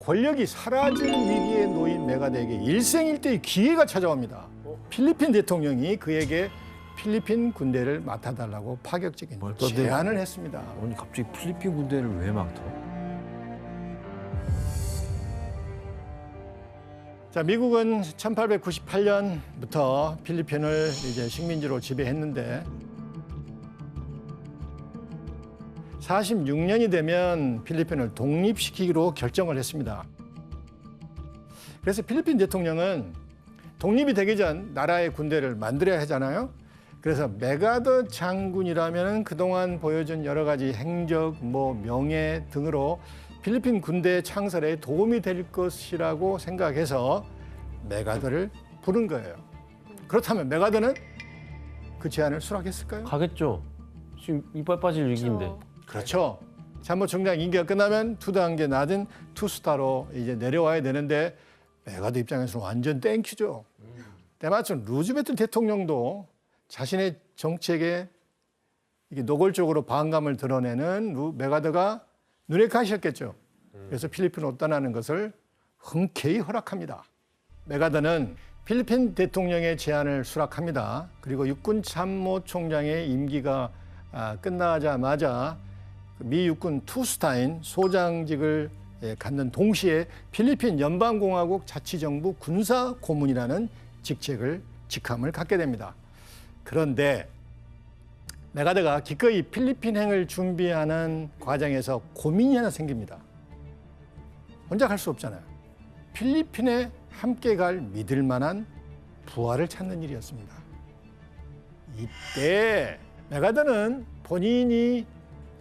권력이 사라질 위기에 놓인 메가더에게 일생일대의 기회가 찾아옵니다. 필리핀 대통령이 그에게 필리핀 군대를 맡아달라고 파격적인 제안을 했습니다. 아니 갑자기 필리핀 군대를 왜 맡아? 자, 미국은 1898년부터 필리핀을 이제 식민지로 지배했는데 46년이 되면 필리핀을 독립시키기로 결정을 했습니다. 그래서 필리핀 대통령은 독립이 되기 전 나라의 군대를 만들어야 하잖아요. 그래서 메가더 장군이라면 그동안 보여준 여러 가지 행적, 명예 등으로 필리핀 군대 창설에 도움이 될 것이라고 생각해서 메가더를 부른 거예요. 그렇다면 메가더는 그 제안을 수락했을까요? 가겠죠. 지금 이빨 빠질 위기인데. 그렇죠. 참모총장 임기가 끝나면 두 단계 낮은 투스타로 이제 내려와야 되는데 메가더 입장에서는 완전 땡큐죠. 때마침 루즈벨트 대통령도 자신의 정책에 이게 노골적으로 반감을 드러내는 메가더가 눈에 가셨겠죠. 그래서 필리핀으로 떠나는 것을 흔쾌히 허락합니다. 메가더는 필리핀 대통령의 제안을 수락합니다. 그리고 육군 참모총장의 임기가 끝나자마자 미 육군 투스타인 소장직을 갖는 동시에 필리핀 연방공화국 자치정부 군사고문이라는 직함을 갖게 됩니다. 그런데 메가더가 기꺼이 필리핀행을 준비하는 과정에서 고민이 하나 생깁니다. 혼자 갈 수 없잖아요. 필리핀에 함께 갈 믿을 만한 부하를 찾는 일이었습니다. 이때 메가더는 본인이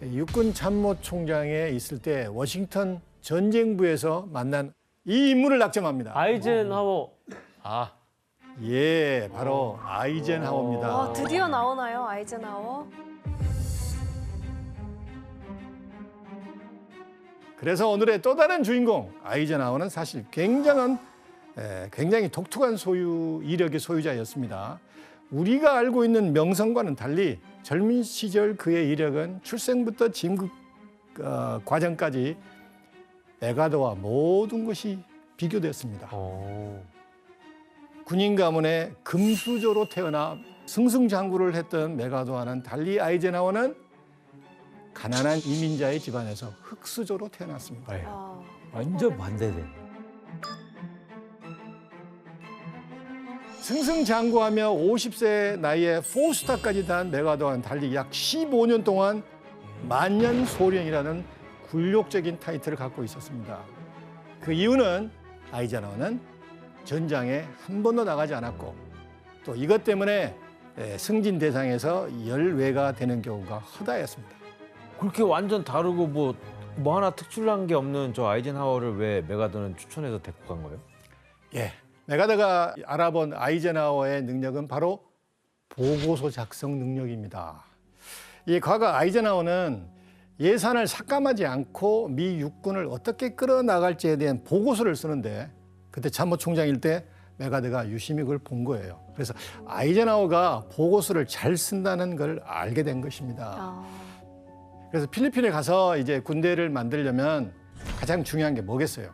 육군 참모총장에 있을 때 워싱턴 전쟁부에서 만난 이 인물을 낙점합니다. 아이젠하워. 예, 바로 아이젠하워입니다. 드디어 나오나요, 아이젠하워? 그래서 오늘의 또 다른 주인공 아이젠하워는 사실 굉장히 독특한 이력의 소유자였습니다. 우리가 알고 있는 명성과는 달리 젊은 시절 그의 이력은 출생부터 진급 과정까지 메가더와 모든 것이 비교됐습니다. 군인 가문의 금수저로 태어나 승승장구를 했던 메가더와는 달리 아이젠하워는 가난한 이민자의 집안에서 흙수저로 태어났습니다. 완전 반대돼. 승승장구하며 50세 나이에 포스타까지 단 메가더와는 달리 약 15년 동안 만년소령이라는 굴욕적인 타이틀을 갖고 있었습니다. 그 이유는 아이젠하워는 전장에 한 번도 나가지 않았고 또 이것 때문에 승진 대상에서 열외가 되는 경우가 허다했습니다. 그렇게 완전 다르고 뭐 하나 특출난 게 없는 저 아이젠하워를 왜 메가더는 추천해서 데리고 간 거예요? 예, 메가더가 알아본 아이젠하워의 능력은 바로 보고서 작성 능력입니다. 이 과거 아이젠하워는 예산을 삭감하지 않고 미 육군을 어떻게 끌어나갈지에 대한 보고서를 쓰는데 그때 참모총장일 때 메가더가 유심히 그걸 본 거예요. 그래서 아이젠하워가 보고서를 잘 쓴다는 걸 알게 된 것입니다. 그래서 필리핀에 가서 이제 군대를 만들려면 가장 중요한 게 뭐겠어요?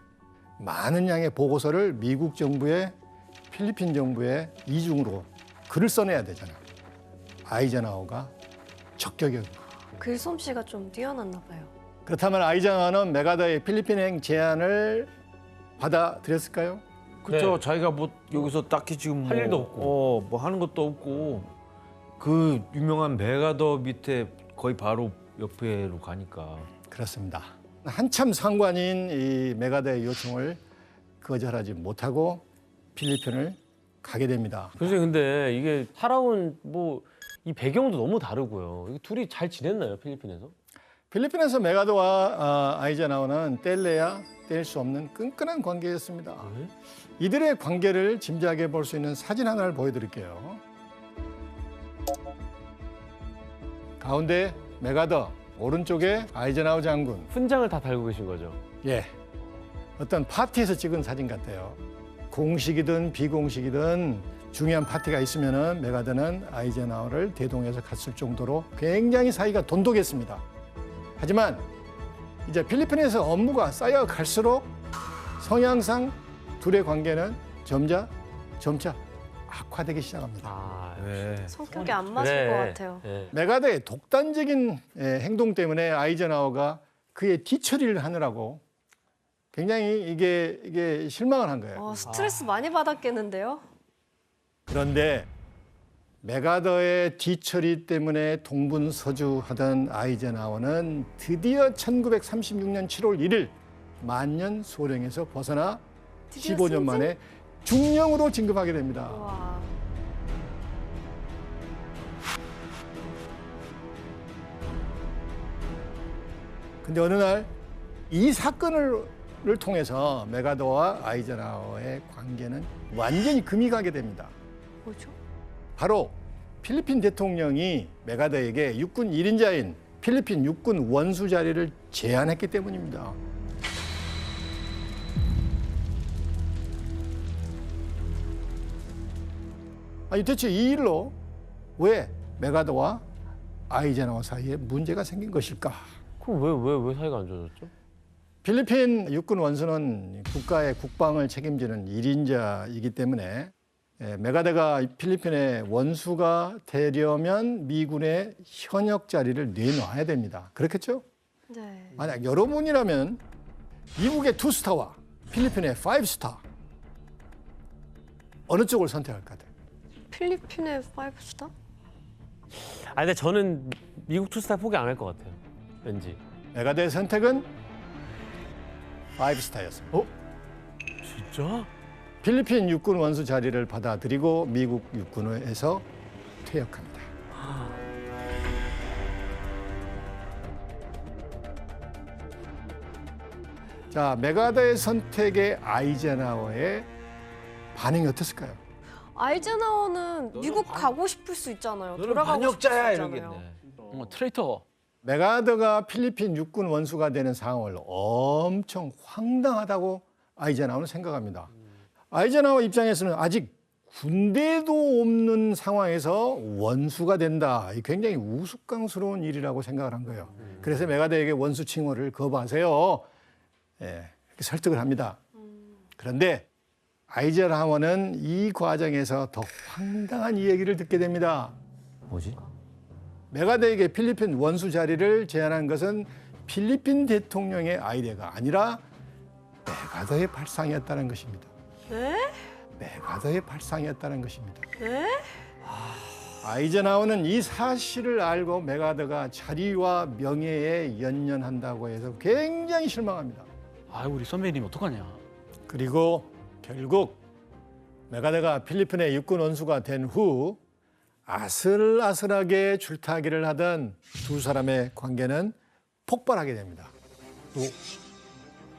많은 양의 보고서를 미국 정부에 필리핀 정부에 이중으로 글을 써내야 되잖아요. 아이젠하워가 적격이었습니다. 글솜씨가 좀 뛰어났나 봐요. 그렇다면 아이젠하워는 메가더의 필리핀행 제안을 받아들였을까요? 그렇죠. 네. 자기가 여기서 딱히 지금 할 일도 없고. 뭐 하는 것도 없고 그 유명한 메가더 밑에 거의 바로 옆에로 가니까. 그렇습니다. 한참 상관인 이 메가더의 요청을 거절하지 못하고 필리핀을 가게 됩니다. 선생님 근데 이게 살아온 이 배경도 너무 다르고요. 이게 둘이 잘 지냈나요, 필리핀에서? 필리핀에서 메가더와 아이젠하워는 뗄래야 뗄 수 없는 끈끈한 관계였습니다. 이들의 관계를 짐작해 볼 수 있는 사진 하나를 보여드릴게요. 가운데 메가더, 오른쪽에 아이젠하워 장군. 훈장을 다 달고 계신 거죠? 예, 어떤 파티에서 찍은 사진 같아요. 공식이든 비공식이든 중요한 파티가 있으면은 메가더는 아이젠하워를 대동해서 갔을 정도로 굉장히 사이가 돈독했습니다. 하지만 이제 필리핀에서 업무가 쌓여갈수록 성향상 둘의 관계는 점차 악화되기 시작합니다. 아, 왜? 성격이 안 맞을 것 같아요. 네. 메가더의 독단적인 행동 때문에 아이젠하워가 그의 뒤처리를 하느라고 굉장히 이게 실망을 한 거예요. 스트레스 많이 받았겠는데요? 그런데 메가더의 뒤처리 때문에 동분서주하던 아이젠하워는 드디어 1936년 7월 1일 만년 소령에서 벗어나 드디어 15년 승진? 만에 중령으로 진급하게 됩니다. 와. 근데 어느 날 이 사건을 통해서 메가더와 아이젠하워의 관계는 완전히 금이 가게 됩니다. 뭐죠? 바로 필리핀 대통령이 메가더에게 육군 1인자인 필리핀 육군 원수 자리를 제안했기 때문입니다. 아니 대체 이 일로 왜 메가더와 아이젠하워 사이에 문제가 생긴 것일까? 그럼 왜 사이가 안 좋아졌죠? 필리핀 육군 원수는 국가의 국방을 책임지는 1인자이기 때문에 메가더가 필리핀의 원수가 되려면 미군의 현역 자리를 내놔야 됩니다. 그렇겠죠? 네. 만약 여러분이라면 미국의 2스타와 필리핀의 5스타 어느 쪽을 선택할 것 같아요? 필리핀의 5스타? 아, 근데 저는 미국 투스타 포기 안 할 것 같아요. 왠지. 메가더의 선택은 5스타였습니다. 진짜? 필리핀 육군 원수 자리를 받아들이고 미국 육군에서 퇴역합니다. 자, 메가더의 선택에 아이젠하워의 반응이 어땠을까요? 아이젠하워는 미국 가고 싶을 수 있잖아요. 너는 돌아가고 반역자야 싶을 수 있잖아요. 이러겠네. 트레이터. 메가더가 필리핀 육군 원수가 되는 상황을 엄청 황당하다고 아이젠하워는 생각합니다. 아이젠하워 입장에서는 아직 군대도 없는 상황에서 원수가 된다. 굉장히 우스꽝스러운 일이라고 생각을 한 거예요. 그래서 메가더에게 원수 칭호를 거부하세요. 예, 이렇게 설득을 합니다. 그런데 아이젠하워는 이 과정에서 더 황당한 이야기를 듣게 됩니다. 뭐지? 메가더에게 필리핀 원수 자리를 제안한 것은 필리핀 대통령의 아이디어가 아니라 메가더의 발상이었다는 것입니다. 네? 메가더의 발상이었다는 것입니다. 네? 아이젠하워는 이 사실을 알고 메가더가 자리와 명예에 연연한다고 해서 굉장히 실망합니다. 아, 우리 선배님 어떡하냐. 그리고 결국 메가더가 필리핀의 육군 원수가 된 후 아슬아슬하게 줄타기를 하던 두 사람의 관계는 폭발하게 됩니다. 또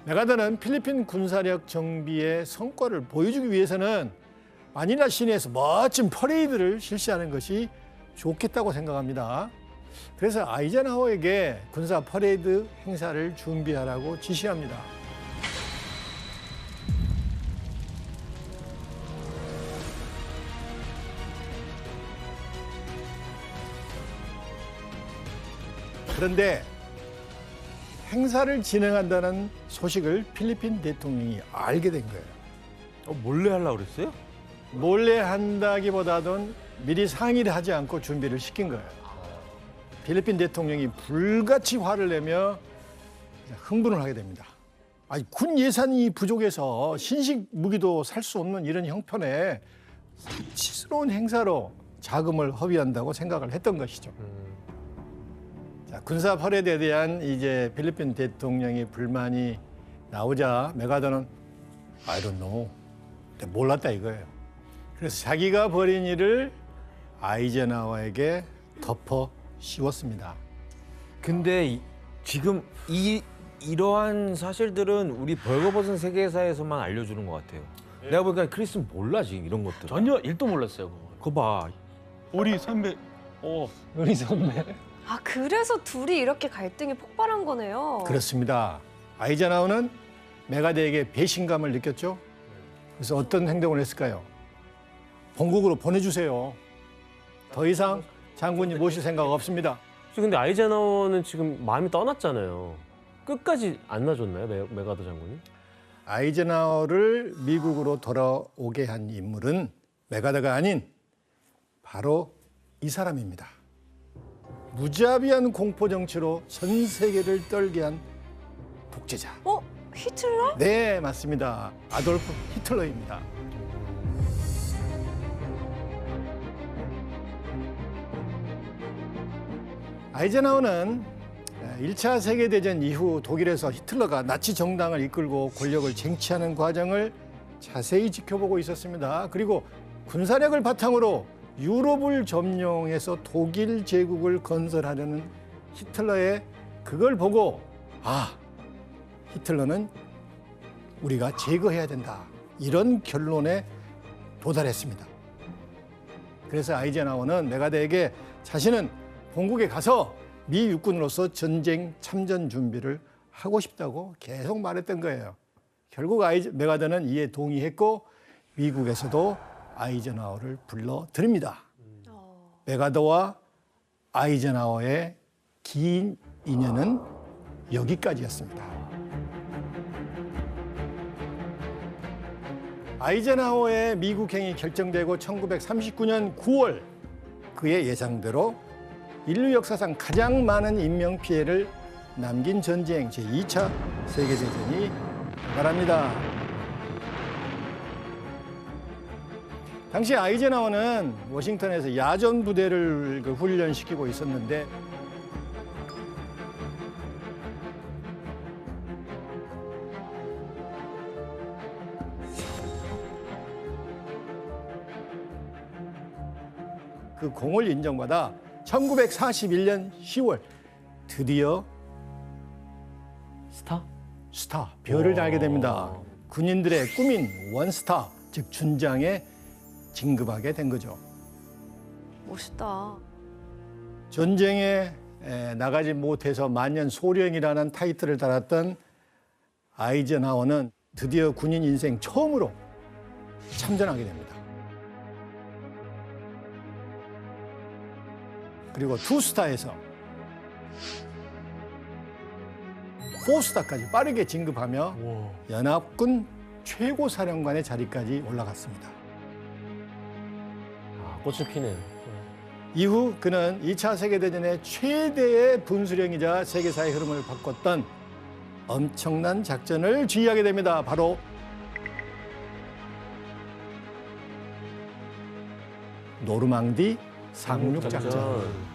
메가더는 필리핀 군사력 정비의 성과를 보여주기 위해서는 마닐라 시내에서 멋진 퍼레이드를 실시하는 것이 좋겠다고 생각합니다. 그래서 아이젠하워에게 군사 퍼레이드 행사를 준비하라고 지시합니다. 그런데 행사를 진행한다는 소식을 필리핀 대통령이 알게 된 거예요. 몰래 하려고 그랬어요? 몰래 한다기보다는 미리 상의를 하지 않고 준비를 시킨 거예요. 필리핀 대통령이 불같이 화를 내며 흥분을 하게 됩니다. 아니, 군 예산이 부족해서 신식 무기도 살 수 없는 이런 형편에 사치스러운 행사로 자금을 허비한다고 생각을 했던 것이죠. 자, 군사 퍼레이드에 대한 이제 필리핀 대통령이 불만이 나오자 메가더는 I don't know. 몰랐다 이거예요. 그래서 자기가 벌인 일을 아이젠하워에게 덮어 씌웠습니다. 근데 지금 이러한 사실들은 우리 벌거벗은 세계사에서만 알려주는 것 같아요. 내가 보니까 크리스는 몰라 지금 이런 것들. 전혀 일도 몰랐어요. 그거. 그거 봐. 우리 선배. 우리 선배. 아, 그래서 둘이 이렇게 갈등이 폭발한 거네요. 그렇습니다. 아이젠하워는 메가더에게 배신감을 느꼈죠. 그래서 어떤 행동을 했을까요? 본국으로 보내주세요. 더 이상 장군님 모실 생각 없습니다. 근데 아이젠하워는 지금 마음이 떠났잖아요. 끝까지 안 놔줬나요, 메가더 장군이? 아이젠하워를 미국으로 돌아오게 한 인물은 메가더가 아닌 바로 이 사람입니다. 무자비한 공포 정치로 전 세계를 떨게 한 독재자. 히틀러? 네, 맞습니다. 아돌프 히틀러입니다. 아이젠하워는 1차 세계대전 이후 독일에서 히틀러가 나치 정당을 이끌고 권력을 쟁취하는 과정을 자세히 지켜보고 있었습니다. 그리고 군사력을 바탕으로 유럽을 점령해서 독일 제국을 건설하려는 히틀러의 그걸 보고 히틀러는 우리가 제거해야 된다. 이런 결론에 도달했습니다. 그래서 아이젠하워는 메가더에게 자신은 본국에 가서 미 육군으로서 전쟁 참전 준비를 하고 싶다고 계속 말했던 거예요. 결국 메가더는 이에 동의했고 미국에서도 아이젠하워를 불러들입니다. 메가더와 아이젠하워의 긴 인연은 여기까지였습니다. 아이젠하워의 미국행이 결정되고 1939년 9월 그의 예상대로 인류 역사상 가장 많은 인명피해를 남긴 전쟁 제2차 세계대전이 발발합니다. 당시 아이젠하워는 워싱턴에서 야전 부대를 훈련시키고 있었는데 그 공을 인정받아 1941년 10월 드디어 스타 별을 달게 됩니다. 군인들의 꿈인 원스타 즉 준장에 진급하게 된 거죠. 멋있다. 전쟁에 나가지 못해서 만년 소령이라는 타이틀을 달았던 아이젠하워는 드디어 군인 인생 처음으로 참전하게 됩니다. 그리고 투스타에서 포스타까지 빠르게 진급하며 연합군 최고사령관의 자리까지 올라갔습니다. 꽃을 피네요. 이후 그는 2차 세계대전의 최대의 분수령이자 세계사의 흐름을 바꿨던 엄청난 작전을 지휘하게 됩니다. 바로 노르망디 상륙작전.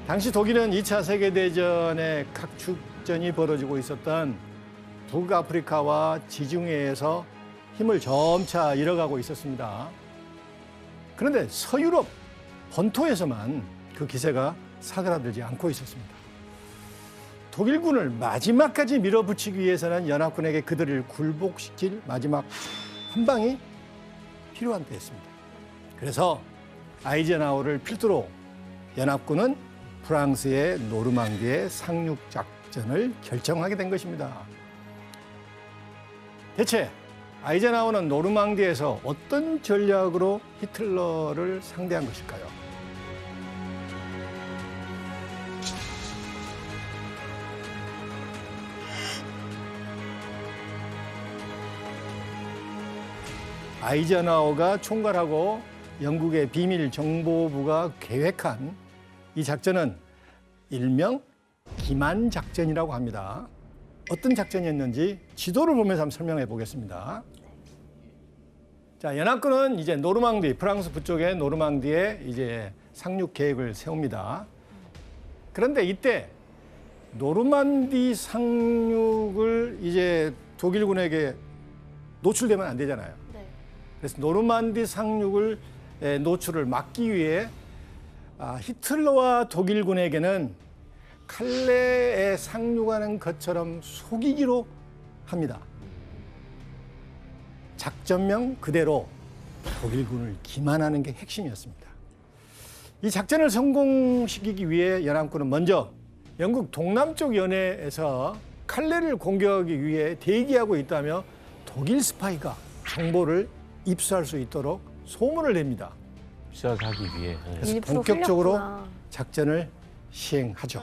당시 독일은 2차 세계대전의 각축전이 벌어지고 있었던 북아프리카와 지중해에서 힘을 점차 잃어가고 있었습니다. 그런데 서유럽 본토에서만 그 기세가 사그라들지 않고 있었습니다. 독일군을 마지막까지 밀어붙이기 위해서는 연합군에게 그들을 굴복시킬 마지막 한 방이 필요한 때였습니다. 그래서 아이젠하워를 필두로 연합군은 프랑스의 노르망디의 상륙작전을 결정하게 된 것입니다. 대체 아이젠하워는 노르망디에서 어떤 전략으로 히틀러를 상대한 것일까요? 아이젠하워가 총괄하고 영국의 비밀 정보부가 계획한 이 작전은 일명 기만 작전이라고 합니다. 어떤 작전이었는지 지도를 보면서 한번 설명해 보겠습니다. 자, 연합군은 이제 노르망디, 프랑스 북쪽의 노르망디에 이제 상륙 계획을 세웁니다. 그런데 이때 노르망디 상륙을 이제 독일군에게 노출되면 안 되잖아요. 네. 그래서 노르망디 상륙을 노출을 막기 위해 히틀러와 독일군에게는 칼레에 상륙하는 것처럼 속이기로 합니다. 작전명 그대로 독일군을 기만하는 게 핵심이었습니다. 이 작전을 성공시키기 위해 연합군은 먼저 영국 동남쪽 연해에서 칼레를 공격하기 위해 대기하고 있다며 독일 스파이가 정보를 입수할 수 있도록 소문을 냅니다. 시작하기 위해. 그래서 일부러 본격적으로 흘렸구나. 작전을 시행하죠.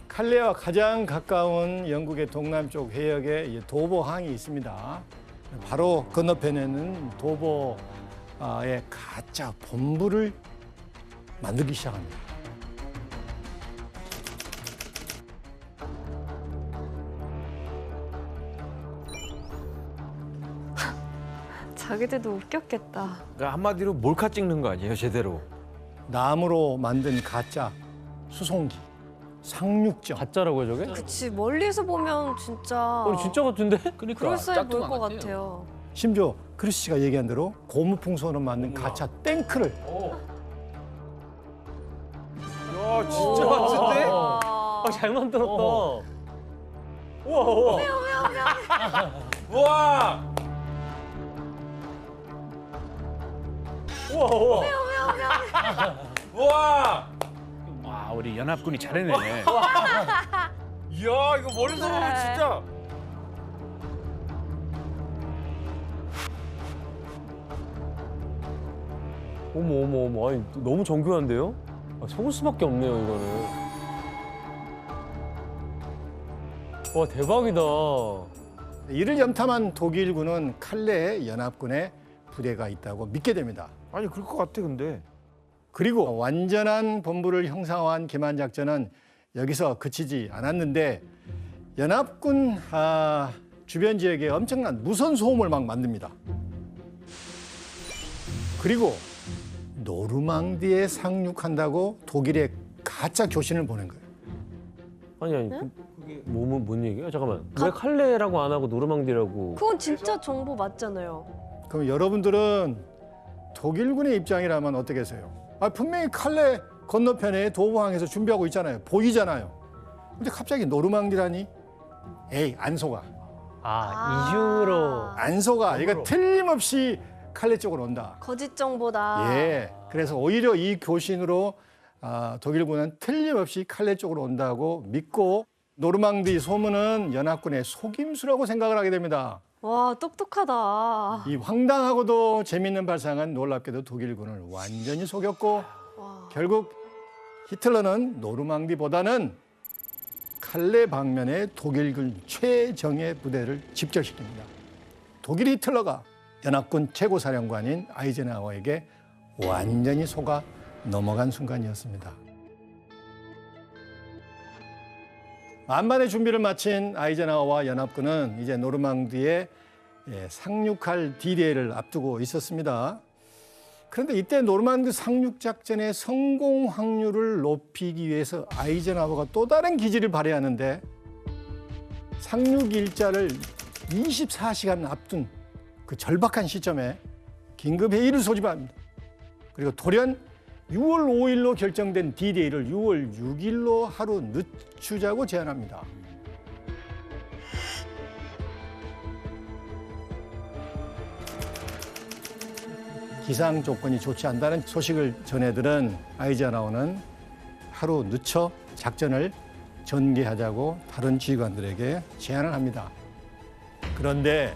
칼레와 가장 가까운 영국의 동남쪽 해역에 이 도보항이 있습니다. 바로 건너편에는 도보의 가짜 본부를 만들기 시작합니다. 자기들도 웃겼겠다. 그러니까 한마디로 몰카 찍는 거 아니에요, 제대로? 나무로 만든 가짜 수송기, 상륙정. 가짜라고요 저게? 그치, 멀리서 보면 진짜 우리 진짜 같은데? 그러니까 그럴싸해 보일 짝퉁 것 같아요. 같아요. 심지어 크리스 씨가 얘기한 대로 고무풍선으로 만든 가짜 탱크를 야, 진짜 같은데? 와. 잘 만들었다. 우와 우와. 우와! 우와 우와. 우와! 와 우리 연합군이 잘해네. 이야, 이거 멀리서 보면 진짜. 어머 어머 어머. 아니 너무 정교한데요? 아, 속을 수밖에 없네요 이거는. 와 대박이다. 이를 염탐한 독일군은 칼레에 연합군의 부대가 있다고 믿게 됩니다. 아니, 그럴 것 같아, 근데. 그리고 완전한 본부를 형상화한 기만 작전은 여기서 그치지 않았는데 연합군 주변 지역에 엄청난 무선 소음을 막 만듭니다. 그리고 노르망디에 상륙한다고 독일에 가짜 교신을 보낸 거예요. 아니 아니 그게 뭔 얘기야? 잠깐만. 왜 칼레라고 안 하고 노르망디라고? 그건 진짜 정보 맞잖아요. 그럼 여러분들은 독일군의 입장이라면 어떻겠어요? 분명히 칼레 건너편에 도보항에서 준비하고 있잖아요. 보이잖아요. 근데 갑자기 노르망디라니? 에이, 안 속아. 이중으로. 안 속아. 이거 틀림없이 칼레 쪽으로 온다. 거짓 정보다. 예. 그래서 오히려 이 교신으로 독일군은 틀림없이 칼레 쪽으로 온다고 믿고 노르망디 소문은 연합군의 속임수라고 생각을 하게 됩니다. 와, 똑똑하다. 이 황당하고도 재밌는 발상은 놀랍게도 독일군을 완전히 속였고 와. 결국 히틀러는 노르망디보다는 칼레 방면에 독일군 최정예 부대를 집결시킵니다. 독일 히틀러가 연합군 최고사령관인 아이젠하워에게 완전히 속아 넘어간 순간이었습니다. 만반의 준비를 마친 아이젠하워와 연합군은 이제 노르망디에 상륙할 D-Day를 앞두고 있었습니다. 그런데 이때 노르망디 상륙 작전의 성공 확률을 높이기 위해서 아이젠하워가 또 다른 기지를 발휘하는데 상륙 일자를 24시간 앞둔 그 절박한 시점에 긴급 회의를 소집합니다. 그리고 돌연 6월 5일로 결정된 D-Day를 6월 6일로 하루 늦추자고 제안합니다. 기상 조건이 좋지 않다는 소식을 전해들은 아이젠하워는 하루 늦춰 작전을 전개하자고 다른 지휘관들에게 제안을 합니다. 그런데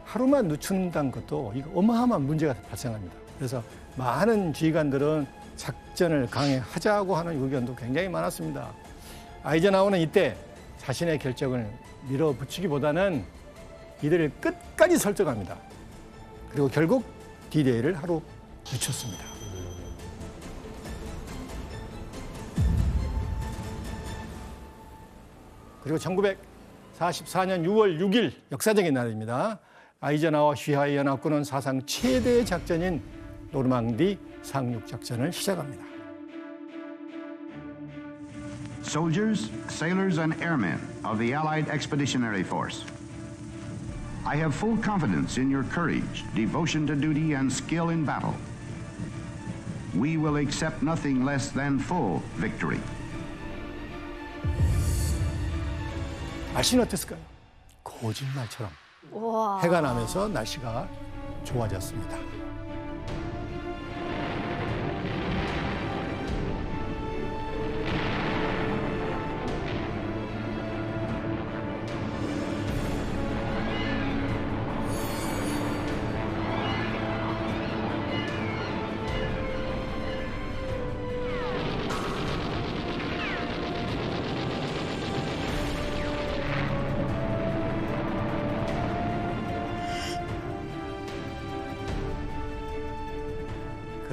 하루만 늦춘다는 것도 이거 어마어마한 문제가 발생합니다. 그래서 많은 지휘관들은 작전을 강행하자고 하는 의견도 굉장히 많았습니다. 아이젠하워는 이때 자신의 결정을 밀어붙이기보다는 이들을 끝까지 설득합니다. 그리고 결국 D-Day를 하루 늦췄습니다. 그리고 1944년 6월 6일 역사적인 날입니다. 아이젠하워 휘하의 연합군은 사상 최대의 작전인 노르망디 상륙 작전을 시작합니다. Soldiers, sailors, and airmen of the Allied Expeditionary Force, I have full confidence in your courage, devotion to duty, and skill in battle. We will accept nothing less than full victory. 날씨는 어땠을까요? 거짓말처럼 와. 해가 나면서 날씨가 좋아졌습니다.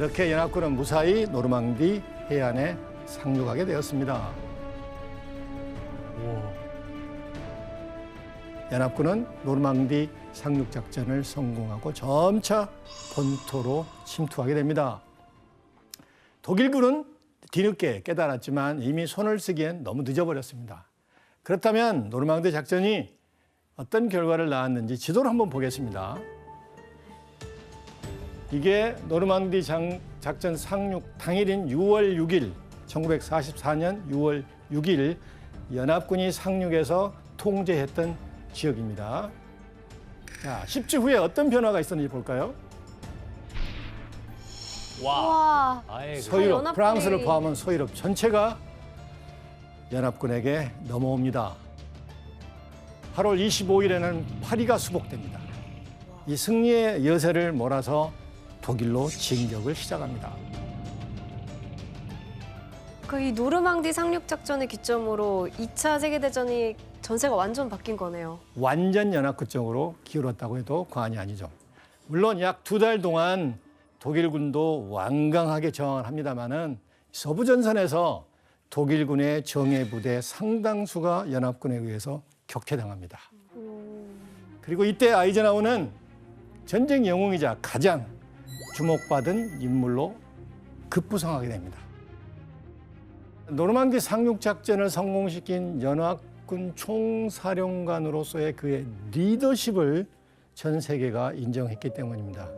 그렇게 연합군은 무사히 노르망디 해안에 상륙하게 되었습니다. 연합군은 노르망디 상륙 작전을 성공하고 점차 본토로 침투하게 됩니다. 독일군은 뒤늦게 깨달았지만 이미 손을 쓰기엔 너무 늦어버렸습니다. 그렇다면 노르망디 작전이 어떤 결과를 낳았는지 지도를 한번 보겠습니다. 이게 노르망디 작전 상륙 당일인 6월 6일, 1944년 6월 6일 연합군이 상륙해서 통제했던 지역입니다. 자, 10주 후에 어떤 변화가 있었는지 볼까요? 와. 아예 서유럽, 연합군이- 프랑스를 포함한 서유럽 전체가 연합군에게 넘어옵니다. 8월 25일에는 파리가 수복됩니다. 이 승리의 여세를 몰아서 독일로 진격을 시작합니다. 그 이 노르망디 상륙 작전을 기점으로 2차 세계대전이 전세가 완전 바뀐 거네요. 완전 연합군 쪽으로 기울었다고 해도 과언이 아니죠. 물론 약 2달 동안 독일군도 완강하게 저항을 합니다마는 서부 전선에서 독일군의 정예 부대 상당수가 연합군에 의해서 격퇴당합니다. 그리고 이때 아이젠하워는 전쟁 영웅이자 가장 주목받은 인물로 급부상하게 됩니다. 노르망디 상륙 작전을 성공시킨 연합군 총사령관으로서의 그의 리더십을 전 세계가 인정했기 때문입니다.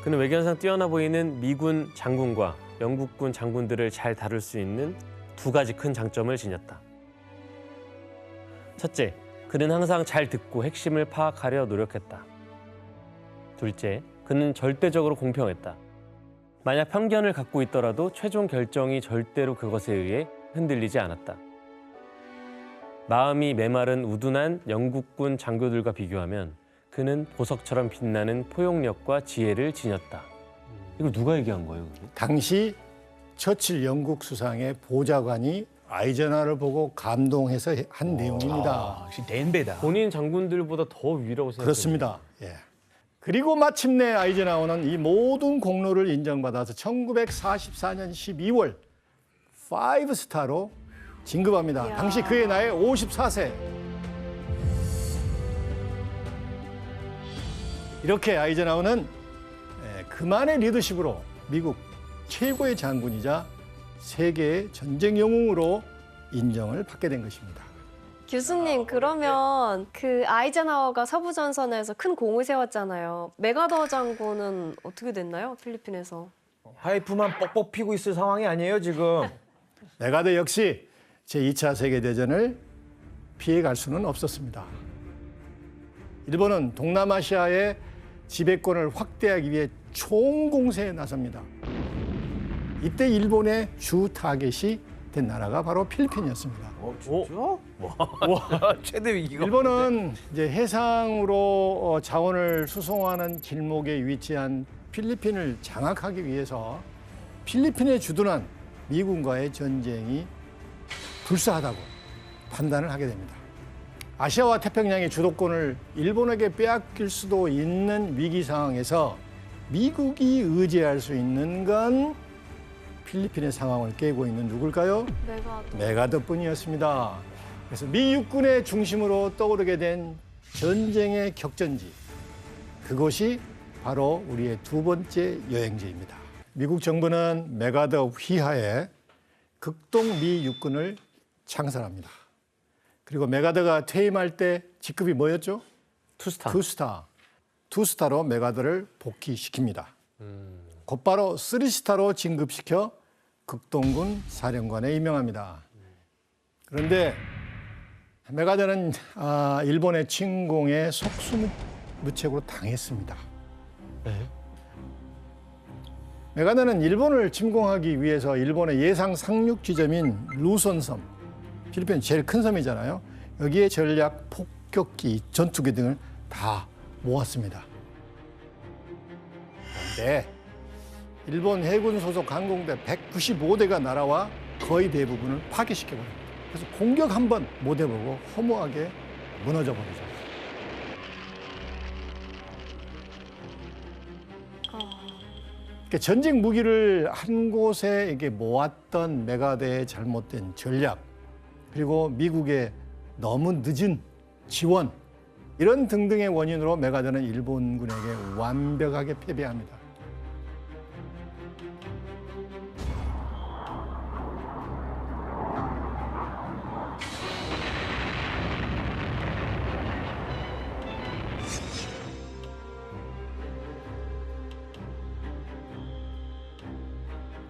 그는 외견상 뛰어나 보이는 미군 장군과 영국군 장군들을 잘 다룰 수 있는 두 가지 큰 장점을 지녔다. 첫째, 그는 항상 잘 듣고 핵심을 파악하려 노력했다. 둘째, 그는 절대적으로 공평했다. 만약 편견을 갖고 있더라도 최종 결정이 절대로 그것에 의해 흔들리지 않았다. 마음이 메마른 우둔한 영국군 장교들과 비교하면 그는 보석처럼 빛나는 포용력과 지혜를 지녔다. 이걸 누가 얘기한 거예요? 당시 처칠 영국 수상의 보좌관이 아이젠하워를 보고 감동해서 한 내용입니다. 아, 역시 덴베다. 본인 장군들보다 더 위라고 생각해요. 그렇습니다. 예. 그리고 마침내 아이젠하워는 이 모든 공로를 인정받아서 1944년 12월 5스타로 진급합니다. 이야. 당시 그의 나이 54세. 이렇게 아이젠하워는 그만의 리더십으로 미국 최고의 장군이자 세계의 전쟁 영웅으로 인정을 받게 된 것입니다. 교수님, 그러면 그 아이젠하워가 서부 전선에서 큰 공을 세웠잖아요. 메가더 장군은 어떻게 됐나요? 필리핀에서. 파이프만 뻑뻑 피고 있을 상황이 아니에요 지금. 메가더 역시 제2차 세계대전을 피해갈 수는 없었습니다. 일본은 동남아시아의 지배권을 확대하기 위해 총공세에 나섭니다. 이때 일본의 주 타겟이 된 나라가 바로 필리핀이었습니다. 진짜? 와, 최대 위기가. 일본은 이제 해상으로 자원을 수송하는 길목에 위치한 필리핀을 장악하기 위해서 필리핀에 주둔한 미군과의 전쟁이 불사하다고 판단을 하게 됩니다. 아시아와 태평양의 주도권을 일본에게 빼앗길 수도 있는 위기 상황에서 미국이 의지할 수 있는 건 필리핀의 상황을 깨고 있는 누굴까요? 메가더. 메가더뿐이었습니다. 그래서 미 육군의 중심으로 떠오르게 된 전쟁의 격전지, 그곳이 바로 우리의 두 번째 여행지입니다. 미국 정부는 메가더 휘하에 극동 미 육군을 창설합니다. 그리고 메가더가 퇴임할 때 직급이 뭐였죠? 투스타. 투스타로 메가더를 복귀시킵니다. 곧바로 3스타로 진급시켜 극동군 사령관에 임명합니다. 그런데 메가더는 일본의 침공에 속수무책으로 당했습니다. 메가더는 일본을 침공하기 위해서 일본의 예상 상륙 지점인 루손섬, 필리핀 제일 큰 섬이잖아요. 여기에 전략 폭격기, 전투기 등을 다 모았습니다. 그런데 일본 해군 소속 항공대 195대가 날아와 거의 대부분을 파괴시켜버립니다. 그래서 공격 한 번 못 해보고 허무하게 무너져 버리죠. 그러니까 전쟁 무기를 한 곳에 이렇게 모았던 메가드의 잘못된 전략, 그리고 미국의 너무 늦은 지원, 이런 등등의 원인으로 메가드는 일본군에게 완벽하게 패배합니다.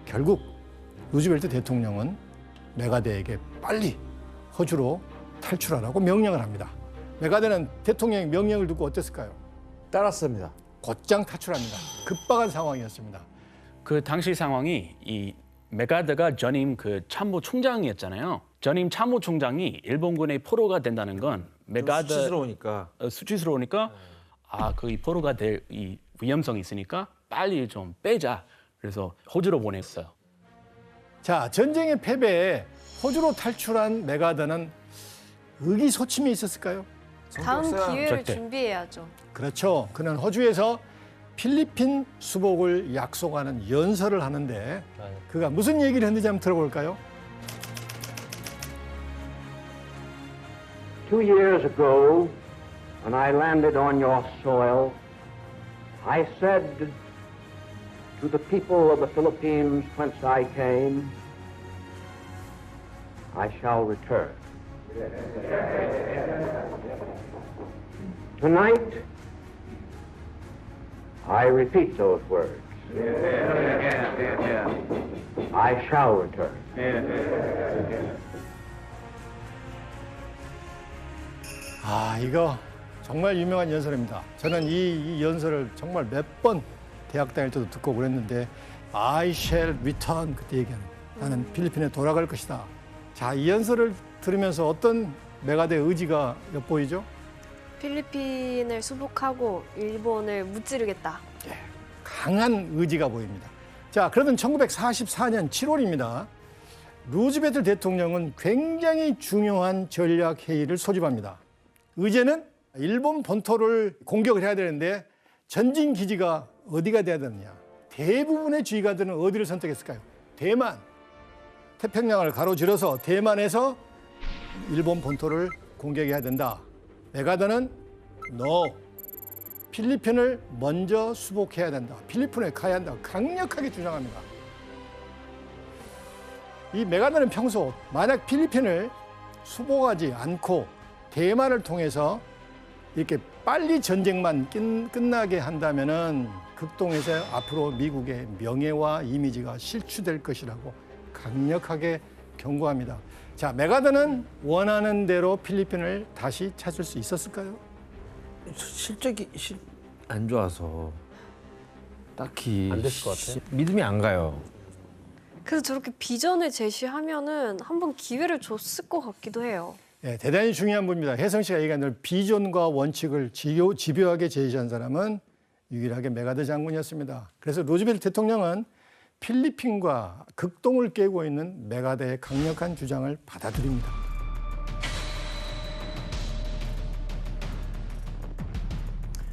결국 루즈벨트 대통령은 메가드에게 빨리 호주로 탈출하라고 명령을 합니다. 메가드는 대통령의 명령을 듣고 어땠을까요? 따랐습니다. 곧장 탈출합니다. 급박한 상황이었습니다. 그 당시 상황이 이 메가드가 전임 그 참모 총장이었잖아요. 전임 참모 총장이 일본군의 포로가 된다는 건 메가드 수치스러우니까 이 포로가 될 이 위험성이 있으니까 빨리 좀 빼자. 그래서 호주로 보냈어요. 자, 전쟁의 패배에 호주로 탈출한 메가드는 의기소침이 있었을까요? 다음 기회를 절대. 준비해야죠. 그렇죠. 그는 호주에서 필리핀 수복을 약속하는 연설을 하는데 그가 무슨 얘기를 했는지 한번 들어볼까요? 2 years ago, when I landed on your soil, I said to the people of the Philippines whence I came, I shall return. Tonight, I repeat those words. I shall return. 이거 정말 유명한 연설입니다. 저는 이 연설을 정말 몇 번 대학 다닐 때도 듣고 그랬는데 I shall return 그때 얘기하는 나는 필리핀에 돌아갈 것이다. 자, 이 연설을 들으면서 어떤 메가드의 의지가 엿보이죠? 필리핀을 수복하고 일본을 무찌르겠다. 강한 의지가 보입니다. 자, 그러던 1944년 7월입니다. 루즈벨트 대통령은 굉장히 중요한 전략 회의를 소집합니다. 의제는 일본 본토를 공격을 해야 되는데 전진 기지가 어디가 돼야 되느냐. 대부분의 지휘관들은 어디를 선택했을까요? 대만. 태평양을 가로질러서 대만에서 일본 본토를 공격해야 된다. 메가드는 no. 필리핀을 먼저 수복해야 된다. 필리핀에 가야 한다. 강력하게 주장합니다. 이 메가드는 평소 만약 필리핀을 수복하지 않고 대만을 통해서 이렇게 빨리 전쟁만 끝나게 한다면은 극동에서 앞으로 미국의 명예와 이미지가 실추될 것이라고 강력하게 경고합니다. 자, 메가드는 원하는 대로 필리핀을 다시 찾을 수 있었을까요? 실적이 안 좋아서 딱히 안 됐을 것 같아요. 믿음이 안 가요. 그래서 저렇게 비전을 제시하면은 한번 기회를 줬을 것 같기도 해요. 예, 대단히 중요한 분입니다. 혜성 씨가 얘기한 대로 비전과 원칙을 집요하게 제시한 사람은 유일하게 메가드 장군이었습니다. 그래서 루즈벨트 대통령은 필리핀과 극동을 깨고 있는 메가드의 강력한 주장을 받아들입니다.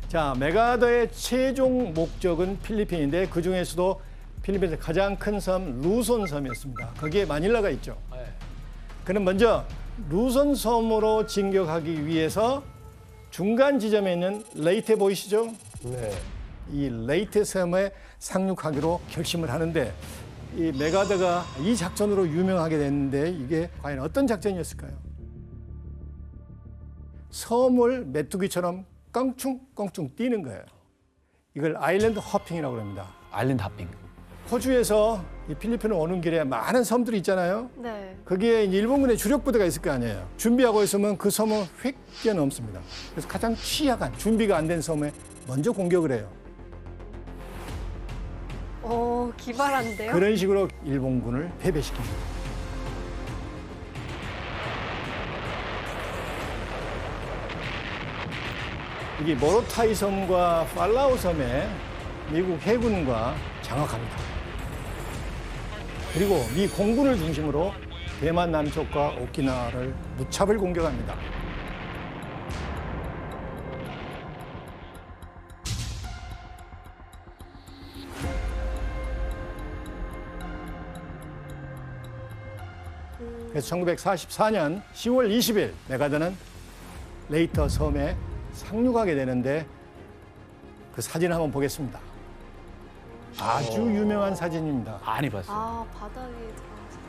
자, 메가드의 최종 목적은 필리핀인데 그 중에서도 필리핀에서 가장 큰 섬 루손 섬이었습니다. 거기에 마닐라가 있죠. 그는 먼저 루손 섬으로 진격하기 위해서 중간 지점에 있는 레이테 보이시죠? 네. 이 레이테 섬에 상륙하기로 결심을 하는데 이 메가드가 이 작전으로 유명하게 됐는데 이게 과연 어떤 작전이었을까요? 섬을 메뚜기처럼 껑충껑충 뛰는 거예요. 이걸 아일랜드 허핑이라고 합니다. 아일랜드 하핑. 호주에서 이 필리핀을 오는 길에 많은 섬들이 있잖아요. 네. 거기에 이제 일본군의 주력 부대가 있을 거 아니에요. 준비하고 있으면 그 섬을 휙 뛰어넘습니다. 그래서 가장 취약한 준비가 안 된 섬에 먼저 공격을 해요. 기발한데요? 그런 식으로 일본군을 패배시킵니다. 이게 모로타이 섬과 팔라우 섬에 미국 해군과 장악합니다. 그리고 미 공군을 중심으로 대만 남쪽과 오키나와를 무차별 공격합니다. 그래서 1944년 10월 20일 메가드는 레이터 섬에 상륙하게 되는데 그 사진 한번 보겠습니다. 아주 유명한 사진입니다. 많이 봤어요. 아, 바닥에 들어가서.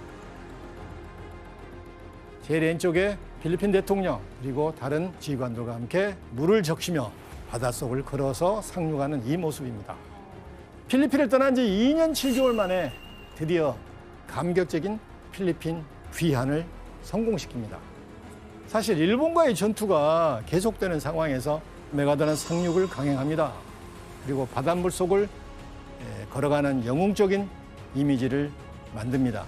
제일 왼쪽에 필리핀 대통령 그리고 다른 지휘관들과 함께 물을 적시며 바닷속을 걸어서 상륙하는 이 모습입니다. 필리핀을 떠난 지 2년 7개월 만에 드디어 감격적인 필리핀 귀환을 성공시킵니다. 사실 일본과의 전투가 계속되는 상황에서 메가드는 상륙을 강행합니다. 그리고 바닷물 속을 걸어가는 영웅적인 이미지를 만듭니다.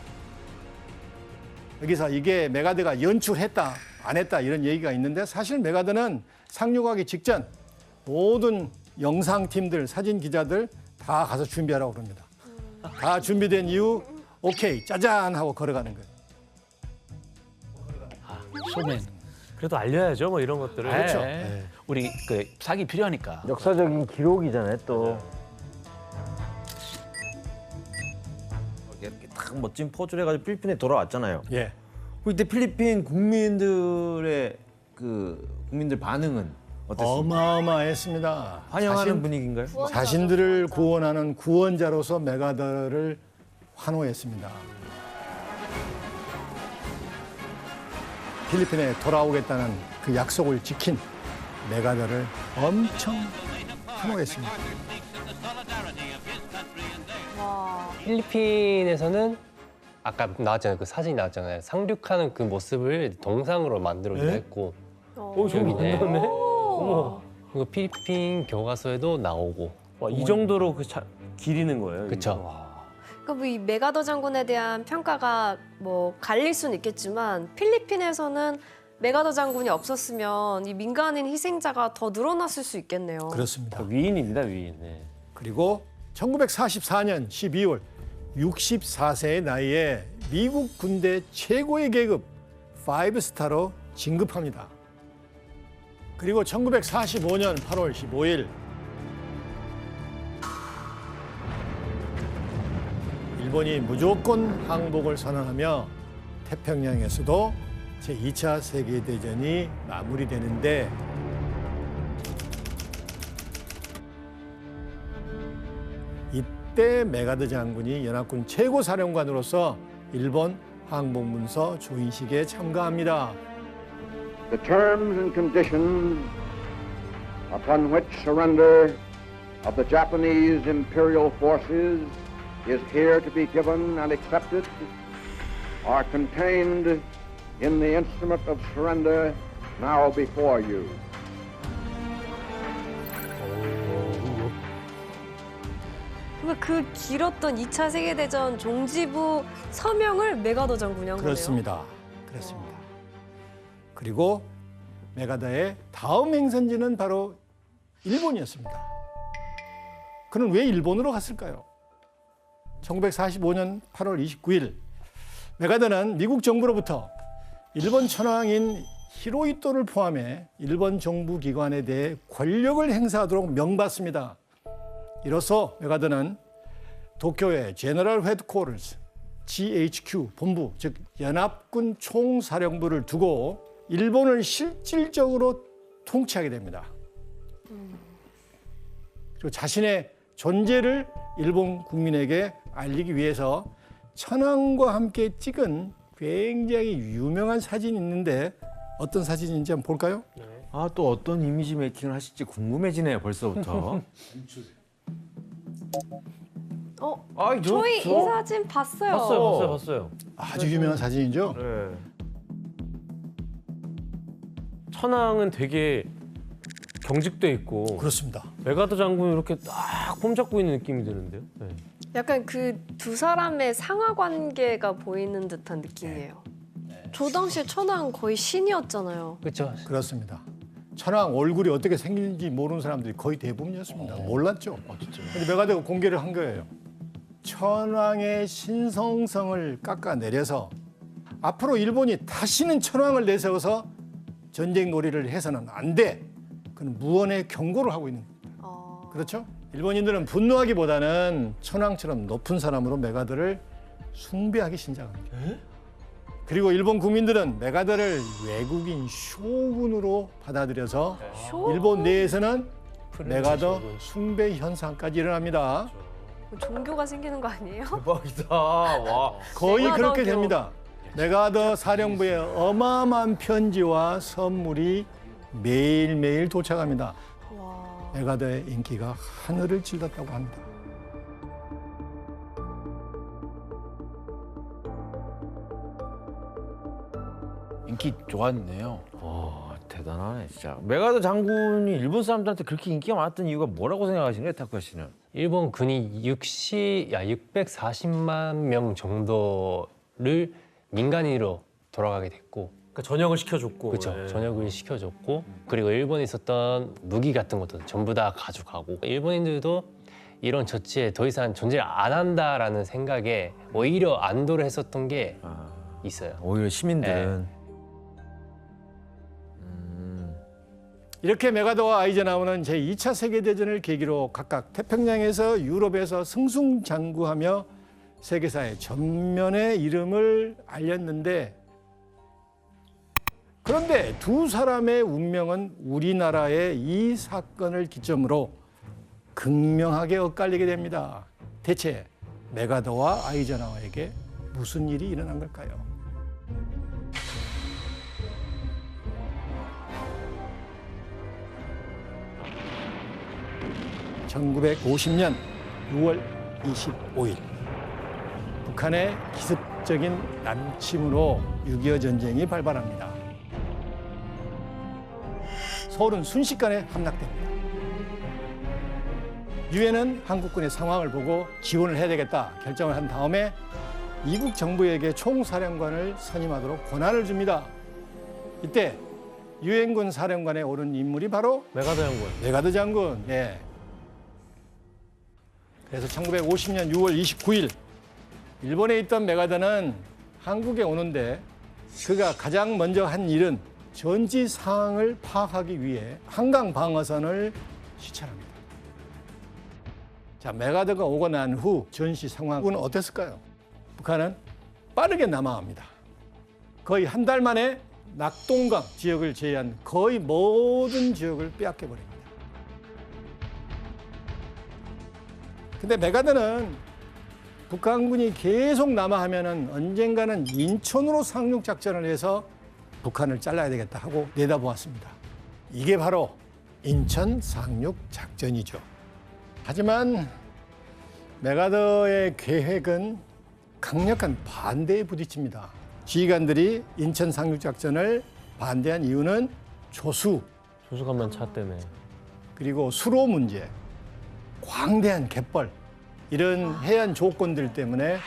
여기서 이게 메가드가 연출했다, 안 했다 이런 얘기가 있는데 사실 메가드는 상륙하기 직전 모든 영상팀들, 사진 기자들 다 가서 준비하라고 그럽니다. 다 준비된 이후 오케이, 짜잔 하고 걸어가는 거예요. 쇼맨. 그래도 알려야죠, 뭐 이런 것들을. 그렇죠. 네. 우리 그 사기 필요하니까. 역사적인 기록이잖아요, 또. 이렇게 딱 멋진 포즈를 해가지고 필리핀에 돌아왔잖아요. 예. 그때 필리핀 국민들의 국민들 반응은 어땠습니까? 어마어마했습니다. 환영하는 분위기인가요? 자신들을 구원하는 구원자로서 메가드를 환호했습니다. 필리핀에 돌아오겠다는 그 약속을 지킨 메가드를 엄청 환호했습니다. 와. 필리핀에서는 아까 나왔잖아요. 그 사진이 나왔잖아요. 상륙하는 그 모습을 동상으로 만들어기도 네? 했고. 어. 여기네. 오. 그리고 필리핀 교과서에도 나오고. 와, 이 정도로 기리는 거예요. 그쵸. 그러니까 뭐이 메가더 장군에 대한 평가가 뭐 갈릴 수는 있겠지만 필리핀에서는 메가더 장군이 없었으면 이 민간인 희생자가 더 늘어났을 수 있겠네요. 그렇습니다. 위인입니다, 위인. 네. 그리고 1944년 12월 64세의 나이에 미국 군대 최고의 계급 5스타로 진급합니다. 그리고 1945년 8월 15일 일본이 무조건 항복을 선언하며 태평양에서도 제2차 세계대전이 마무리되는데 이때 메가드 장군이 연합군 최고사령관으로서 일본 항복문서 조인식에 참가합니다. The terms and conditions upon which surrender of the Japanese imperial forces is here to be given and accepted are contained in the instrument of surrender now before you. 그러니까 그 길었던 2차 세계대전 종지부 서명을 메가더 장군이 한 거네요. 그렇습니다. 그렇습니다. 그리고 메가더의 다음 행선지는 바로 일본이었습니다. 그는 왜 일본으로 갔을까요? 1945년 8월 29일 메가더는 미국 정부로부터 일본 천황인 히로히토를 포함해 일본 정부 기관에 대해 권력을 행사하도록 명받습니다. 이로써 메가더는 도쿄의 제너럴 헤드코어스 GHQ 본부, 즉 연합군 총사령부를 두고 일본을 실질적으로 통치하게 됩니다. 그리고 자신의 존재를 일본 국민에게 알리기 위해서 천황과 함께 찍은 굉장히 유명한 사진이 있는데 어떤 사진인지 한번 볼까요? 아, 또 어떤 이미지 메이킹을 하실지 궁금해지네요, 벌써부터. 저희 이 사진 봤어요. 봤어요. 아주 유명한 사진이죠. 네. 천황은 되게 경직돼 있고 그렇습니다. 메가더 장군이 이렇게 딱 폼 잡고 있는 느낌이 드는데요. 네. 약간 그 두 사람의 상하 관계가 보이는 듯한 느낌이에요. 저 당시에 천황 거의 신이었잖아요. 그렇죠. 그렇습니다. 천황 얼굴이 어떻게 생긴지 모르는 사람들이 거의 대부분이었습니다. 몰랐죠. 근데 메가더가 공개를 한 거예요. 천황의 신성성을 깎아내려서 앞으로 일본이 다시는 천황을 내세워서 전쟁 놀이를 해서는 안 돼. 그는 무언의 경고를 하고 있는 겁니다. 그렇죠? 일본인들은 분노하기보다는 천황처럼 높은 사람으로 메가더를 숭배하기 시작합니다. 그리고 일본 국민들은 메가더를 외국인 쇼군으로 받아들여서 일본 내에서는 메가더 숭배 현상까지 일어납니다. 종교가 생기는 거 아니에요? 대박이다. 와. 거의 메가더교. 그렇게 됩니다. 메가더 사령부의 어마어마한 편지와 선물이 매일매일 도착합니다. 와. 메가더의 인기가 하늘을 찔렀다고 합니다. 인기 좋았네요. 와, 대단하네 진짜. 메가더 장군이 일본 사람들한테 그렇게 인기가 많았던 이유가 뭐라고 생각하시는 거예요, 타쿠야 씨는? 일본 군이 640만 명 정도를 민간인으로 돌아가게 됐고, 그러니까 전역을 시켜줬고. 그렇죠. 예. 전역을 시켜줬고, 그리고 일본에 있었던 무기 같은 것도 전부 다 가져가고, 일본인들도 이런 조치에 더 이상 존재를 안 한다라는 생각에 오히려 안도를 했었던 게 아, 있어요. 오히려 시민들은. 이렇게 메가더와 아이젠하워는 제2차 세계대전을 계기로 각각 태평양에서 유럽에서 승승장구하며 세계사의 전면의 이름을 알렸는데, 그런데 두 사람의 운명은 우리나라의 이 사건을 기점으로 극명하게 엇갈리게 됩니다. 대체 메가더와 아이젠하워에게 무슨 일이 일어난 걸까요? (1950년 6월 25일) 북한의 기습적인 남침으로 6.25 전쟁이 발발합니다. 서울은 순식간에 함락됩니다. 유엔은 한국군의 상황을 보고 지원을 해야 되겠다 결정을 한 다음에 미국 정부에게 총사령관을 선임하도록 권한을 줍니다. 이때 유엔군 사령관에 오른 인물이 바로 메가더 장군. 메가더 장군. 네. 그래서 1950년 6월 29일 일본에 있던 메가더는 한국에 오는데 그가 가장 먼저 한 일은 전지 상황을 파악하기 위해 한강 방어선을 시찰합니다. 자, 메가더가 오고 난 후 전시 상황은 어땠을까요? 북한은 빠르게 남하합니다. 거의 한 달 만에 낙동강 지역을 제외한 거의 모든 지역을 빼앗겨 버립니다. 근데 메가더는 북한군이 계속 남하하면은 언젠가는 인천으로 상륙 작전을 해서 북한을 잘라야 되겠다 하고 내다보았습니다. 이게 바로 인천 상륙 작전이죠. 하지만 메가더의 계획은 강력한 반대에 부딪힙니다. 지휘관들이 인천 상륙 작전을 반대한 이유는 조수 조수간만 차 때문에. 그리고 수로 문제, 광대한 갯벌 이런 해안 조건들 때문에